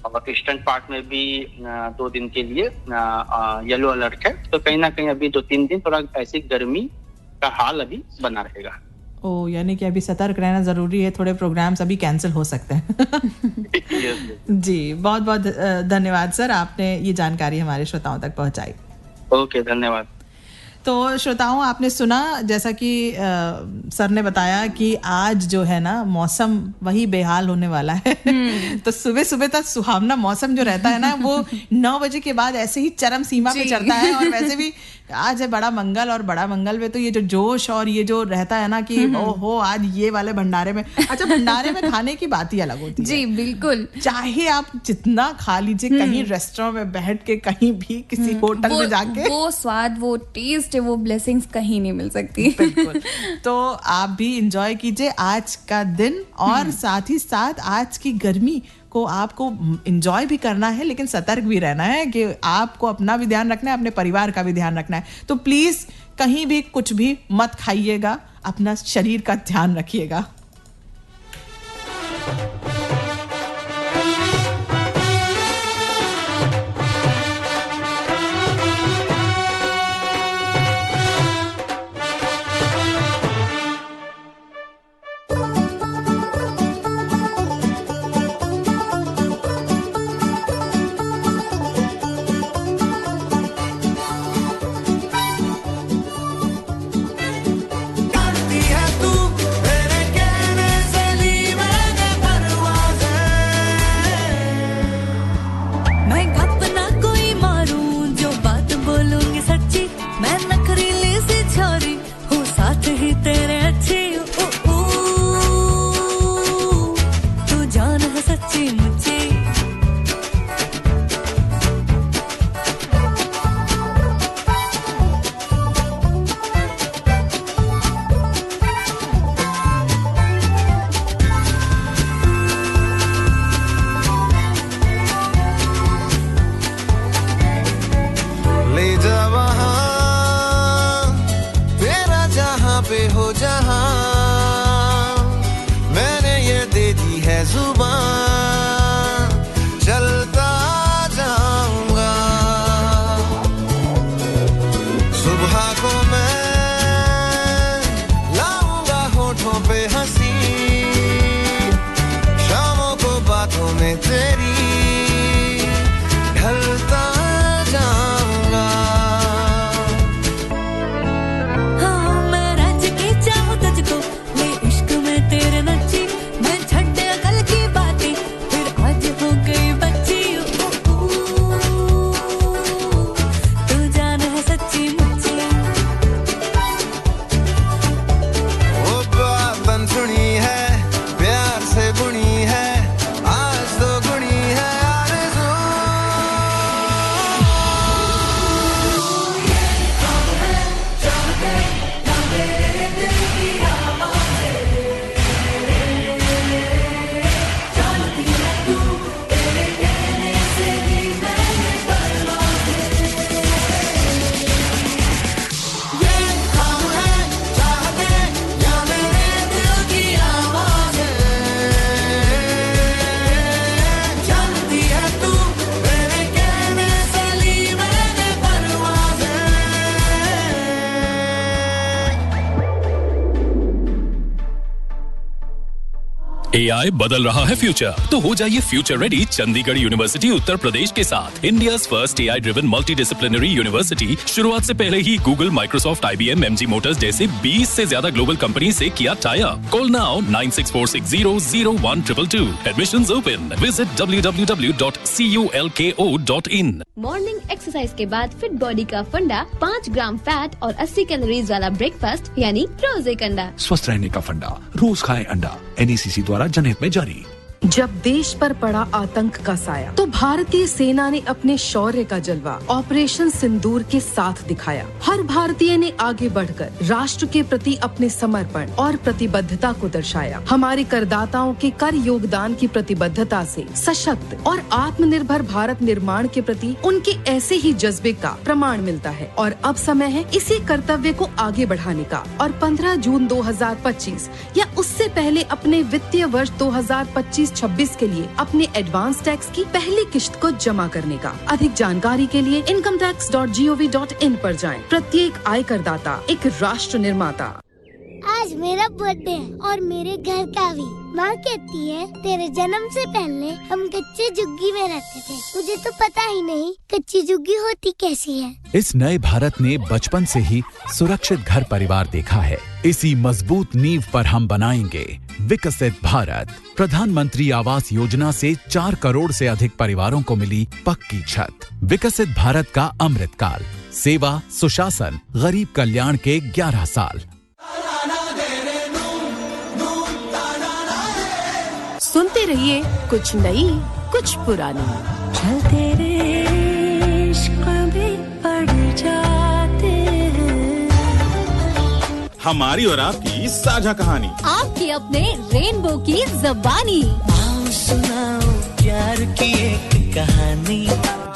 और ईस्टर्न पार्ट में भी 2 दिन के लिए येलो अलर्ट है। तो कहीं ना कहीं अभी 2-3 दिन थोड़ा ऐसी गर्मी का हाल अभी बना रहेगा। ओ, यानी कि अभी सतर्क रहना जरूरी है, थोड़े प्रोग्राम्स अभी कैंसिल हो सकते हैं। जी बहुत बहुत धन्यवाद सर, आपने ये जानकारी हमारे श्रोताओं तक पहुंचाई। ओके धन्यवाद। तो श्रोताओं, आपने सुना जैसा कि सर ने बताया कि आज जो है ना मौसम वही बेहाल होने वाला है। तो सुबह सुबह तक सुहावना मौसम जो रहता है ना वो 9 बजे के बाद ऐसे ही चरम सीमा पे चढ़ता है। और वैसे भी आज है बड़ा मंगल, और बड़ा मंगल में तो ये जो जोश और ये जो रहता है ना कि ओहो आज ये वाले भंडारे में, अच्छा भंडारे में खाने की बात ही अलग होती है। जी बिल्कुल, चाहे आप जितना खा लीजिए, कहीं रेस्टोरेंट में बैठ के, कहीं भी किसी होटल में जाके, वो स्वाद, वो टेस्ट, वो ब्लेसिंग्स कहीं नहीं मिल सकती। बिल्कुल। तो आप भी एंजॉय कीजिए आज का दिन, और साथ ही साथ आज की गर्मी को आपको एंजॉय भी करना है, लेकिन सतर्क भी रहना है कि आपको अपना भी ध्यान रखना है, अपने परिवार का भी ध्यान रखना है। तो प्लीज कहीं भी कुछ भी मत खाइएगा, अपना शरीर का ध्यान रखिएगा। करती है तू मेरे के तेरी ढलता जाऊंगा। हाँ मैं रच के चाहूँ तुझको, ले इश्क में तेरे नची, मैं छड्ड अकल की बातें फिर आज हो गई बच्ची। तू जान है सच्ची मुच्ची। वो बात बन सुनी है, प्यार से बुनी है, आज तो गुनी है आरज़ू। AI बदल रहा है फ्यूचर, तो हो जाइए future ready Chandigarh University Uttar Pradesh के साथ। India's first AI driven multidisciplinary University शुरुआत से पहले ही Google, Microsoft, IBM, MG Motors जैसे 20 से ज्यादा ग्लोबल कंपनी से किया tie up. Call now 9646001222। Admissions open. Visit www.culko.in। Morning exercise के बाद फिट बॉडी का फंडा 5 ग्राम फैट और 80 कैलोरीज वाला ब्रेकफास्ट यानी रोज एक अंडा। स्वस्थ रहने का फंडा, रोज खाएं अंडा। NECC द्वारा जनहित में जारी। जब देश पर पड़ा आतंक का साया, तो भारतीय सेना ने अपने शौर्य का जलवा ऑपरेशन सिंदूर के साथ दिखाया। हर भारतीय ने आगे बढ़कर राष्ट्र के प्रति अपने समर्पण और प्रतिबद्धता को दर्शाया। हमारे करदाताओं के कर योगदान की प्रतिबद्धता से सशक्त और आत्मनिर्भर भारत निर्माण के प्रति उनके ऐसे ही जज्बे का प्रमाण मिलता है। और अब समय है इसी कर्तव्य को आगे बढ़ाने का और 15 जून 2025 या उससे पहले अपने वित्तीय वर्ष 2025-26 के लिए अपने एडवांस टैक्स की पहली किश्त को जमा करने का। अधिक जानकारी के लिए incometax.gov.in पर जाएं। प्रत्येक आयकर दाता एक राष्ट्र निर्माता। आज मेरा बर्थडे है और मेरे घर का भी। माँ कहती है तेरे जन्म से पहले हम कच्चे झुग्गी में रहते थे। मुझे तो पता ही नहीं कच्ची झुग्गी होती कैसी है। इस नए भारत ने बचपन से ही सुरक्षित घर परिवार देखा है। इसी मजबूत नींव पर हम बनाएंगे विकसित भारत। प्रधानमंत्री आवास योजना से 4 करोड़ से अधिक परिवारों को मिली पक्की छत। विकसित भारत का अमृतकाल। सेवा, सुशासन, गरीब कल्याण के 11 साल। सुनते रहिए कुछ नई कुछ पुरानी। चलते रे इश्क में पड़ जाते हैं। हमारी और आपकी साझा कहानी, आपके अपने रेनबो की जबानी। आओ सुनाओ प्यार की एक कहानी।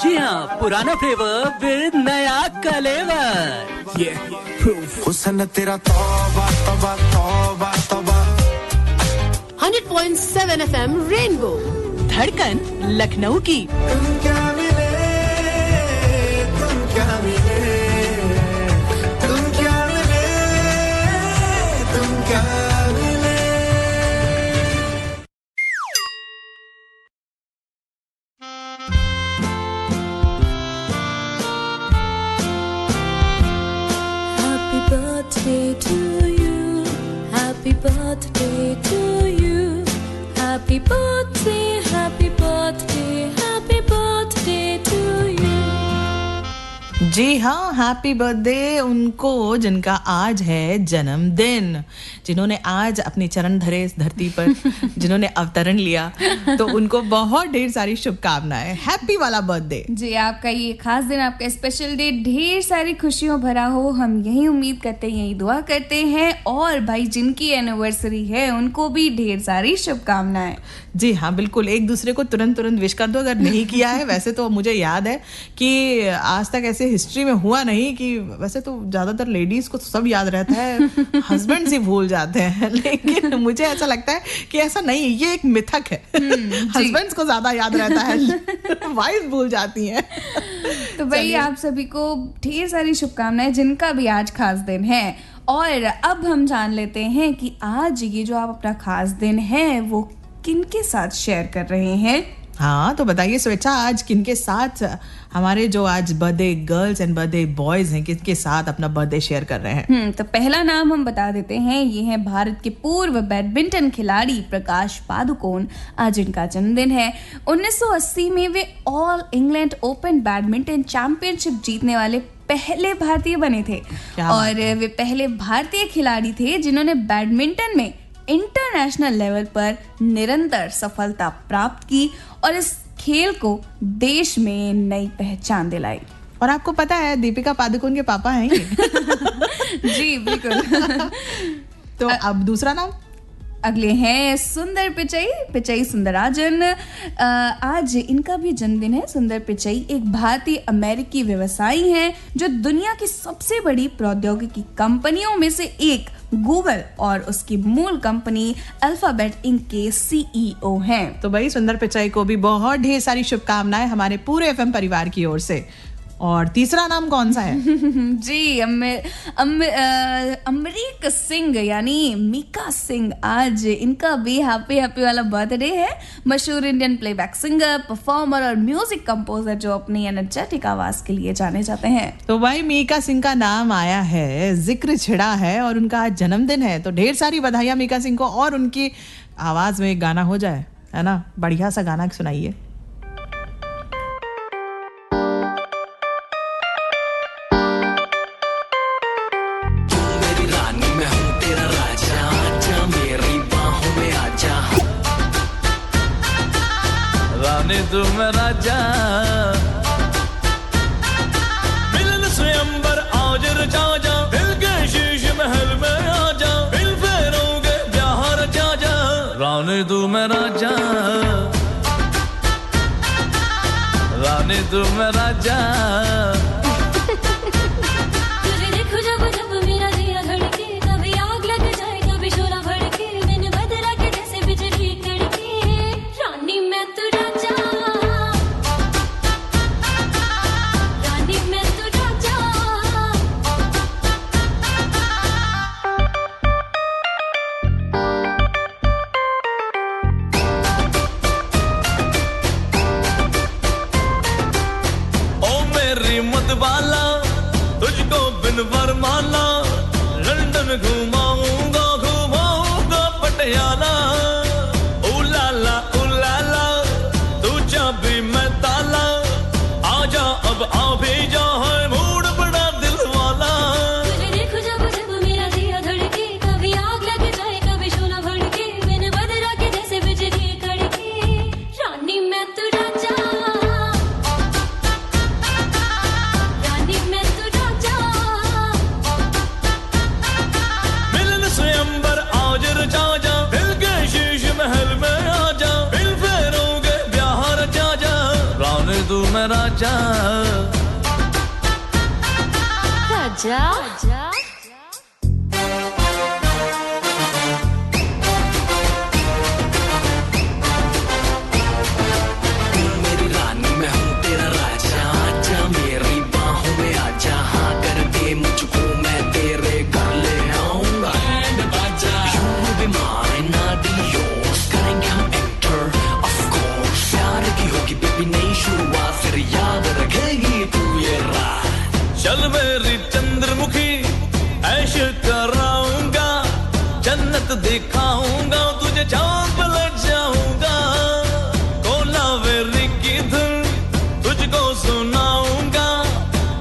जी हाँ, पुराना फ्लेवर विद नया कलेवर। हुस्न तेरा तौबा तौबा तौबा तौबा। 100.7 FM रेनबो। धड़कन लखनऊ की। तुम क्या मिले, तुम क्या मिले, तुम क्या मिले, तुम क्या मिले। Happy birthday to you. Happy birthday to you. Happy birthday, happy birthday, happy birthday to you. जी हाँ, हैप्पी बर्थडे उनको जिनका आज है जन्मदिन, जिन्होंने आज अपने चरण धरे इस धरती पर, जिन्होंने अवतरण लिया, तो उनको बहुत ढेर सारी शुभकामनाएं। हैप्पी वाला बर्थडे जी। आपका ये खास दिन, आपका स्पेशल डे ढेर सारी खुशियों भरा हो, हम यही उम्मीद करते हैं, यही दुआ करते हैं। और भाई जिनकी एनिवर्सरी है उनको भी ढेर सारी शुभकामनाएं। जी हाँ, बिल्कुल, एक दूसरे को तुरंत विश कर दो अगर नहीं किया है। वैसे तो मुझे याद है कि आज तक ऐसे हिस्ट्री में हुआ नहीं कि, वैसे तो ज्यादातर लेडीज को तो सब याद रहता है, हस्बैंड्स ही भूल जाते हैं, लेकिन मुझे ऐसा लगता है कि ऐसा नहीं, ये एक मिथक है। हस्बैंड्स को ज्यादा याद रहता है, वाइफ भूल जाती हैं। तो भाई आप सभी को ढेर सारी शुभकामनाएं जिनका भी आज खास दिन है। और अब हम जान लेते हैं कि आज ये जो आप अपना खास दिन है वो किनके साथ शेयर कर रहे हैं। हाँ, तो बताइए स्वेच्छा, आज किनके साथ हमारे जो आज birthday girls and birthday boys हैं, किसके साथ अपना बर्थडे शेयर कर रहे हैं? तो पहला नाम हम बता देते हैं, ये है भारत के पूर्व बैडमिंटन खिलाड़ी प्रकाश पादुकोण। आज इनका जन्मदिन है। 1980 में वे All England Open badminton championship जीतने वाले पहले भारतीय बने थे और वे पहले भारतीय खिलाड़ी थे जिन्होंने बैडमिंटन में इंटरनेशनल लेवल पर निरंतर सफलता प्राप्त की और इस खेल को देश में नई पहचान दिलाई। और आपको पता है दीपिका पादुकोण के पापा हैं ये? जी बिल्कुल। तो अब दूसरा नाम अगले हैं सुंदर पिचई सुंदराजन। आज इनका भी जन्मदिन है। सुंदर पिचई एक भारतीय अमेरिकी व्यवसायी हैं जो दुनिया की सबसे बड़ी प्रौद्योगिकी कंपनियों में से एक गूगल और उसकी मूल कंपनी अल्फाबेट इंक के सीईओ हैं। तो भाई सुंदर पिचाई को भी बहुत ढेर सारी शुभकामनाएं हमारे पूरे एफएम परिवार की ओर से। और तीसरा नाम कौन सा है? जी अमरीक सिंह यानी मीका सिंह। आज इनका भी हैप्पी वाला बर्थडे है। मशहूर इंडियन प्लेबैक सिंगर, परफॉर्मर और म्यूजिक कंपोजर जो अपनी एनर्जेटिक आवाज के लिए जाने जाते हैं। तो भाई मीका सिंह का नाम आया है, जिक्र छिड़ा है और उनका आज जन्मदिन है, तो ढेर सारी बधाइयां मीका सिंह को। और उनकी आवाज में एक गाना हो जाए, है ना? बढ़िया सा गाना सुनाइए। तू मेरा जान मिलन स्वयंवर आज रचा जा, दिल के शीश महल में आ जा, दिल फेरोगे ब्याह रचा जा, रानी तू मेरा जान, रानी तू मेरा जान। वाला तुझको बिन वरमाला, लंदन घुमाऊंगा घुमाऊंगा पटियाला, उलाला उलाला तू चाबी मैं ताला, आजा अब आ भी जा है मूड बड़ा दिल वाला। तुझे देखो जब जब मेरा दिया धड़के, कभी आग लग जाए कभी शोला भड़के, मैंने बदला के जैसे बिजली कड़के, रानी मैं तू राजा, तू मेरा जान राजा। मेरी रानी मैं हूँ तेरा राजा, आजा मेरी बाहों में आजा, हाँ कर दे मुझको मैं तेरे घर ले आऊंगा। बैंड बाजा You will be mine, I'll be yours, करेंगे हम एक्टर ऑफ कोर्स, प्यार की होगी बेबी नई शुरुआत, फिर याद रखेगी तू ये रात। चल मेरी चंद्रमुखी ऐश कराऊंगा, जन्नत दिखाऊंगा तुझे, चांद पे ले जाऊंगा, कोलावेरी की धुन तुझको सुनाऊंगा,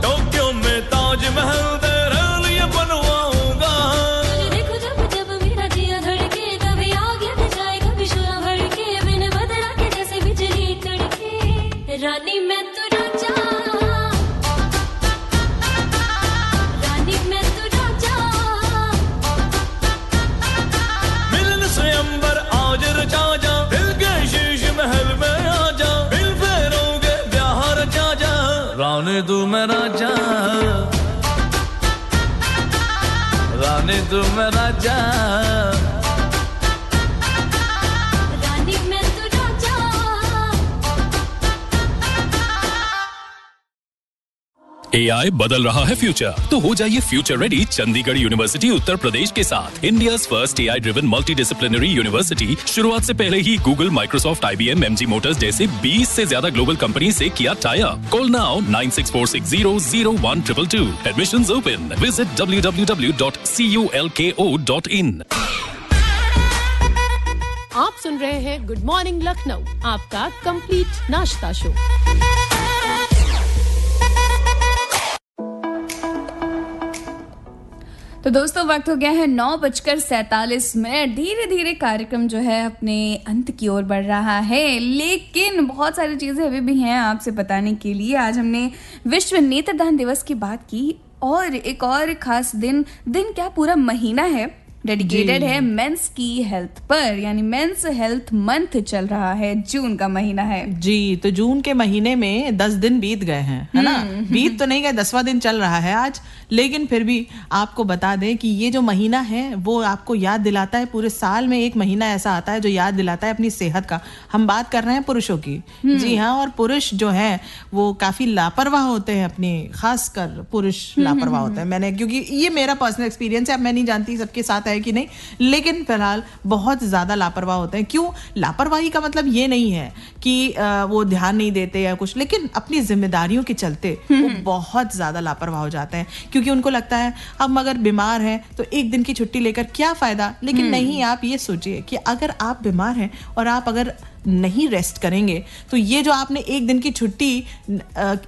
टोक्यो में ताजमहल तेरे लिए बनवाऊंगा। तुझे देखो जब जब मेरा दिया धड़के, कभी आग लग जाए कभी शोला भड़के, मैंने बदला के जैसे बिजली कड़के, रानी मैं तू राजा, रानी मैं तू राजा। मिलन स्वयंवर आज रचा जा, दिल के शीश महल में आ जा, दिल फेरोगे ब्याह रचा जा, रानी तू मेरा जान, रानी तू मेरा जान। रानी मैं तू राजा। AI बदल रहा है फ्यूचर, तो हो जाइए future ready Chandigarh University Uttar Pradesh के साथ। India's first AI driven multidisciplinary University शुरुआत से पहले ही Google, Microsoft, IBM, MG Motors जैसे 20 से ज्यादा ग्लोबल कंपनी से किया tie up. Call now 9646001222। Admissions open. Visit www.culko.in। आप सुन रहे हैं गुड मॉर्निंग लखनऊ, आपका कंप्लीट नाश्ता शो। तो दोस्तों वक्त हो गया है 9:47। धीरे धीरे कार्यक्रम जो है अपने अंत की ओर बढ़ रहा है, लेकिन बहुत सारी चीज़ें अभी भी हैं आपसे बताने के लिए। आज हमने विश्व नेत्रदान दिवस की बात की और एक और खास दिन क्या पूरा महीना है डेडिकेटेड है मेंस की हेल्थ पर, यानी मेंस हेल्थ मंथ चल रहा है। जून का महीना है जी। तो जून के महीने में 10 दिन बीत गए हैं, है ना? बीत तो नहीं गए, 10वां दिन चल रहा है आज, लेकिन फिर भी आपको बता दें कि ये जो महीना है वो आपको याद दिलाता है, पूरे साल में एक महीना ऐसा आता है जो याद दिलाता है अपनी सेहत का। हम बात कर रहे हैं पुरुषों की, जी हाँ। और पुरुष जो है वो काफी लापरवाह होते हैं अपनी, खासकर पुरुष लापरवाह होते हैं। मैंने, क्योंकि ये मेरा पर्सनल एक्सपीरियंस है, अब मैं नहीं जानती सबके साथ है कि नहीं, लेकिन फिलहाल बहुत ज्यादा लापरवाह होते हैं। क्यों? लापरवाही का मतलब ये नहीं है कि वो ध्यान नहीं देते या कुछ, लेकिन अपनी जिम्मेदारियों के चलते वो बहुत ज्यादा लापरवाह हो जाते हैं, क्योंकि उनको लगता है अब अगर बीमार हैं तो एक दिन की छुट्टी लेकर क्या फायदा। लेकिन नहीं, आप ये सोचिए कि अगर आप बीमार हैं और आप अगर नहीं रेस्ट करेंगे तो ये जो आपने एक दिन की छुट्टी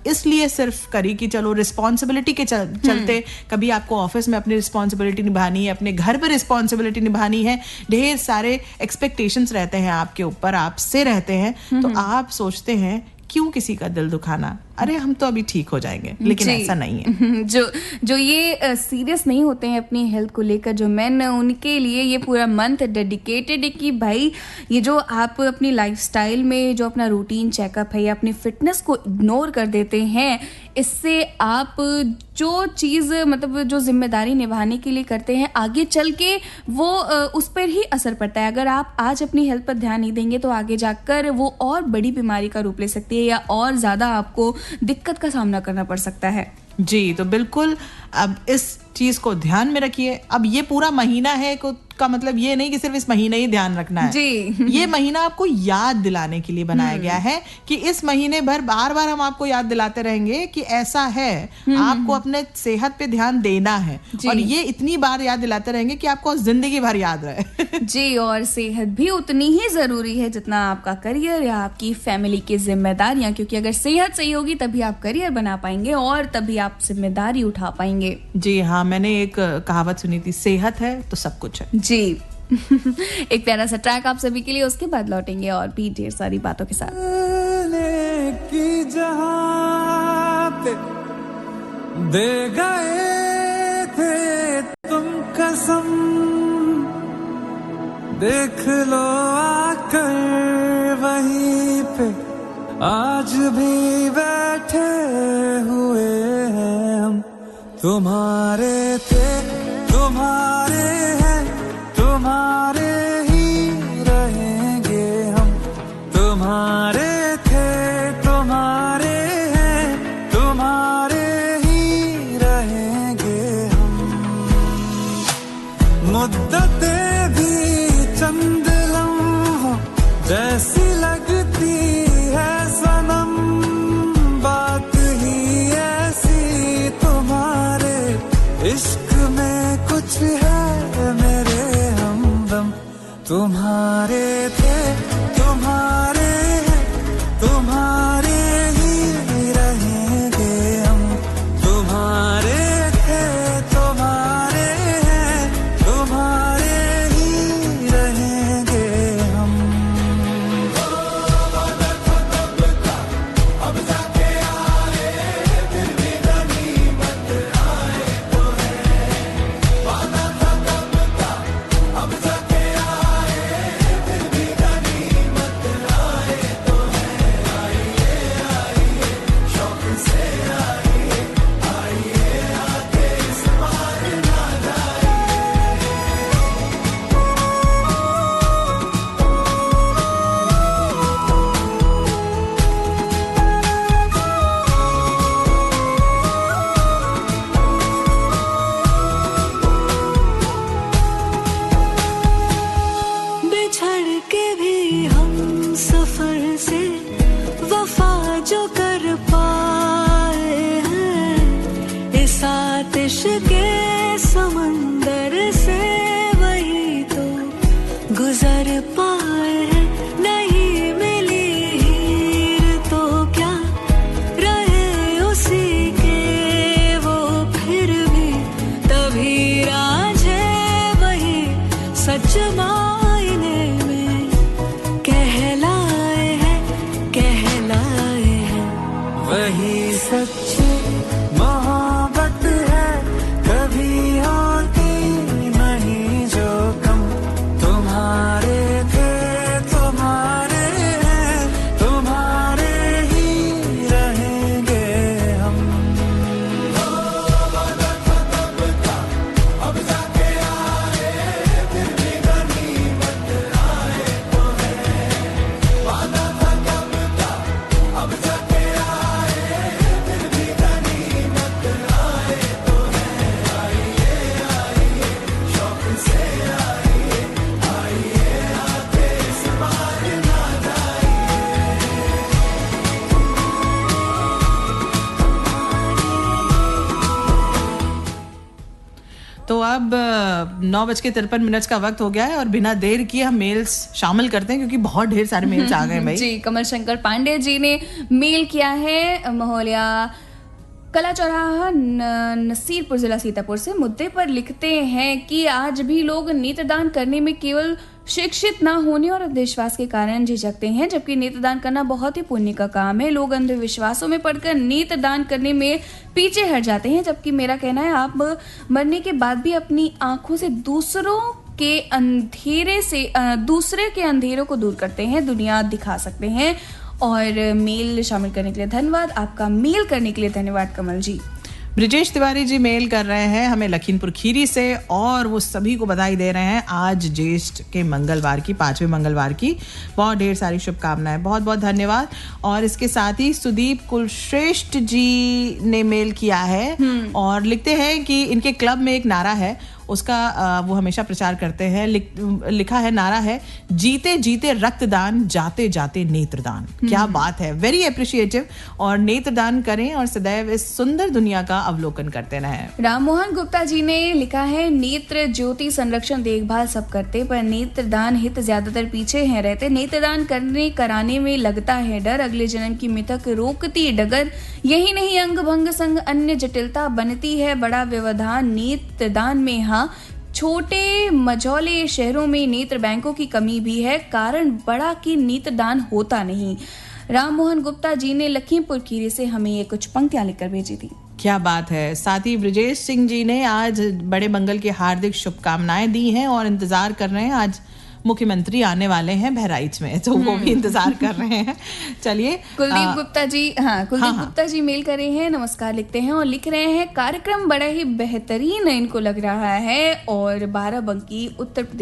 इसलिए सिर्फ करी कि चलो रिस्पॉन्सिबिलिटी के चलते, कभी आपको ऑफिस में अपनी रिस्पॉन्सिबिलिटी निभानी है, अपने घर पे रिस्पॉन्सिबिलिटी निभानी है, ढेर सारे एक्सपेक्टेशंस रहते हैं आपके ऊपर, आपसे रहते हैं, तो आप सोचते हैं क्यों किसी का दिल दुखाना, अरे हम तो अभी ठीक हो जाएंगे, लेकिन ऐसा नहीं है। जो ये सीरियस नहीं होते हैं अपनी हेल्थ को लेकर, जो मैन, उनके लिए ये पूरा मंथ डेडिकेटेड है कि भाई ये जो आप अपनी लाइफस्टाइल में जो अपना रूटीन चेकअप है या अपनी फिटनेस को इग्नोर कर देते हैं, इससे आप जो चीज़ मतलब जो जिम्मेदारी निभाने के लिए करते हैं, आगे चल के वो उस पर ही असर पड़ता है। अगर आप आज अपनी हेल्थ पर ध्यान नहीं देंगे तो आगे जाकर वो और बड़ी बीमारी का रूप ले सकती है या और ज़्यादा आपको दिक्कत का सामना करना पड़ सकता है। जी, तो बिल्कुल अब इस चीज को ध्यान में रखिए। अब ये पूरा महीना है का मतलब ये नहीं कि सिर्फ इस महीने ही ध्यान रखना है जी। ये महीना आपको याद दिलाने के लिए बनाया गया है कि इस महीने भर बार बार हम आपको याद दिलाते रहेंगे कि ऐसा है, आपको अपने सेहत पे ध्यान देना है, और ये इतनी बार याद दिलाते रहेंगे कि आपको जिंदगी भर याद रहे। जी, और सेहत भी उतनी ही जरूरी है जितना आपका करियर या आपकी फैमिली की जिम्मेदारियां, क्योंकि अगर सेहत सही होगी तभी आप करियर बना पाएंगे और तभी आप जिम्मेदारी उठा पाएंगे। जी हाँ, मैंने एक कहावत सुनी थी, सेहत है तो सब कुछ है। जी एक प्यारा सा ट्रैक आप सभी के लिए, उसके बाद लौटेंगे और भी ढेर सारी बातों के साथ। की जहां पे दे गए थे तुम कसम, देख लो आकर वहीं पे आज भी बैठे हुए हैं हम। तुम्हारे थे, तुम्हारे हैं, तुम्हारे ही रहेंगे हम। तुम्हारे थे, तुम्हारे हैं, तुम्हारे ही रहेंगे हम। मुद्दतें भी चंद लम्हों जैसी लगती है सनम, बात ही ऐसी तुम्हारे इश्क में कुछ है मेरे हमदम। तुम्हारे थे, तुम्हारे हैं, तुम्हारे ही रहेंगे हम। तुम्हारे थे, तुम्हारे हैं, तुम्हारे ही रहेंगे हम। अब जाके आए फिर भी गनीमत आए तो है, वादा था कब का अब जाके आए फिर भी गनीमत आए। वही सच्ची मोहब्बत है, कभी होती नहीं जो कम। तुम्हारे थे तुम्हारे हैं, तुम्हारे ही रहेंगे हम। वादा था तब था, अब जाके आए, फिर भी गनीमत आए तो है। वादा था तब था, अब जाके आए, फिर भी गनीमत आए तो है। आइए आइए शौक से आइए, आइए आके संभाल ना जाइए। तो अब 9:53 का वक्त हो गया है और बिना देर किए हम मेल्स शामिल करते हैं, क्योंकि बहुत ढेर सारे मेल्स आ गए हैं भाई। जी, कमल शंकर पांडे जी ने मेल किया है महोलिया कला चौराहा नसीरपुर जिला सीतापुर से। मुद्दे पर लिखते हैं कि आज भी लोग नेत्रदान करने में केवल शिक्षित ना होने और अंधविश्वास के कारण झिझकते हैं, जबकि नेत्रदान करना बहुत ही पुण्य का काम है। लोग अंधविश्वासों में पड़कर नेत्रदान करने में पीछे हट जाते हैं, जबकि मेरा कहना है आप मरने के बाद भी अपनी आंखों से दूसरे के अंधेरों को दूर करते हैं, दुनिया दिखा सकते हैं। और मेल शामिल करने के लिए धन्यवाद। आपका मेल करने के लिए धन्यवाद कमल जी। ब्रिजेश तिवारी जी मेल कर रहे हैं हमें लखीमपुर खीरी से, और वो सभी को बधाई दे रहे हैं आज ज्येष्ठ के मंगलवार की, 5वें मंगलवार की बहुत ढेर सारी शुभकामनाएं। बहुत बहुत धन्यवाद। और इसके साथ ही सुदीप कुलश्रेष्ठ जी ने मेल किया है और लिखते हैं कि इनके क्लब में एक नारा है, उसका वो हमेशा प्रचार करते हैं। लिखा है, नारा है, जीते जीते रक्तदान, जाते जाते नेत्रदान। क्या बात है, वेरी अप्रिशिएटिव। और नेत्रदान करें और सदैव इस सुंदर दुनिया का अवलोकन करते रहें। राममोहन गुप्ता जी ने लिखा है, नेत्र ज्योति संरक्षण देखभाल सब करते, पर नेत्रदान हित ज्यादातर पीछे हैं रहते। नेत्रदान कराने में लगता है डर, अगले जन्म की मिथक रोकती डगर। यही नहीं अंग भंग संग अन्य जटिलता बनती है बड़ा व्यवधान नेत्रदान में। हाँ, छोटे मझौले शहरों में नेत्र बैंकों की कमी भी है, कारण बड़ा कि नेत्रदान होता नहीं। राममोहन गुप्ता जी ने लखीमपुर खीरी से हमें ये कुछ पंक्तियां लिखकर भेजी थी। क्या बात है। साथ ही ब्रिजेश सिंह जी ने आज बड़े मंगल की हार्दिक शुभकामनाएं दी हैं और इंतजार कर रहे हैं, आज मुख्यमंत्री आने वाले हैं बहराइच में, तो वो भी इंतजार कर रहे हैं। चलिए, कुलदीप गुप्ता जी, गुप्ता जी मेल करे हैं, नमस्कार लिखते हैं और लिख रहे हैं, कार्यक्रम बड़ा ही बेहतरीन इनको लग रहा है और बाराबंकी उत्तर प्रदेश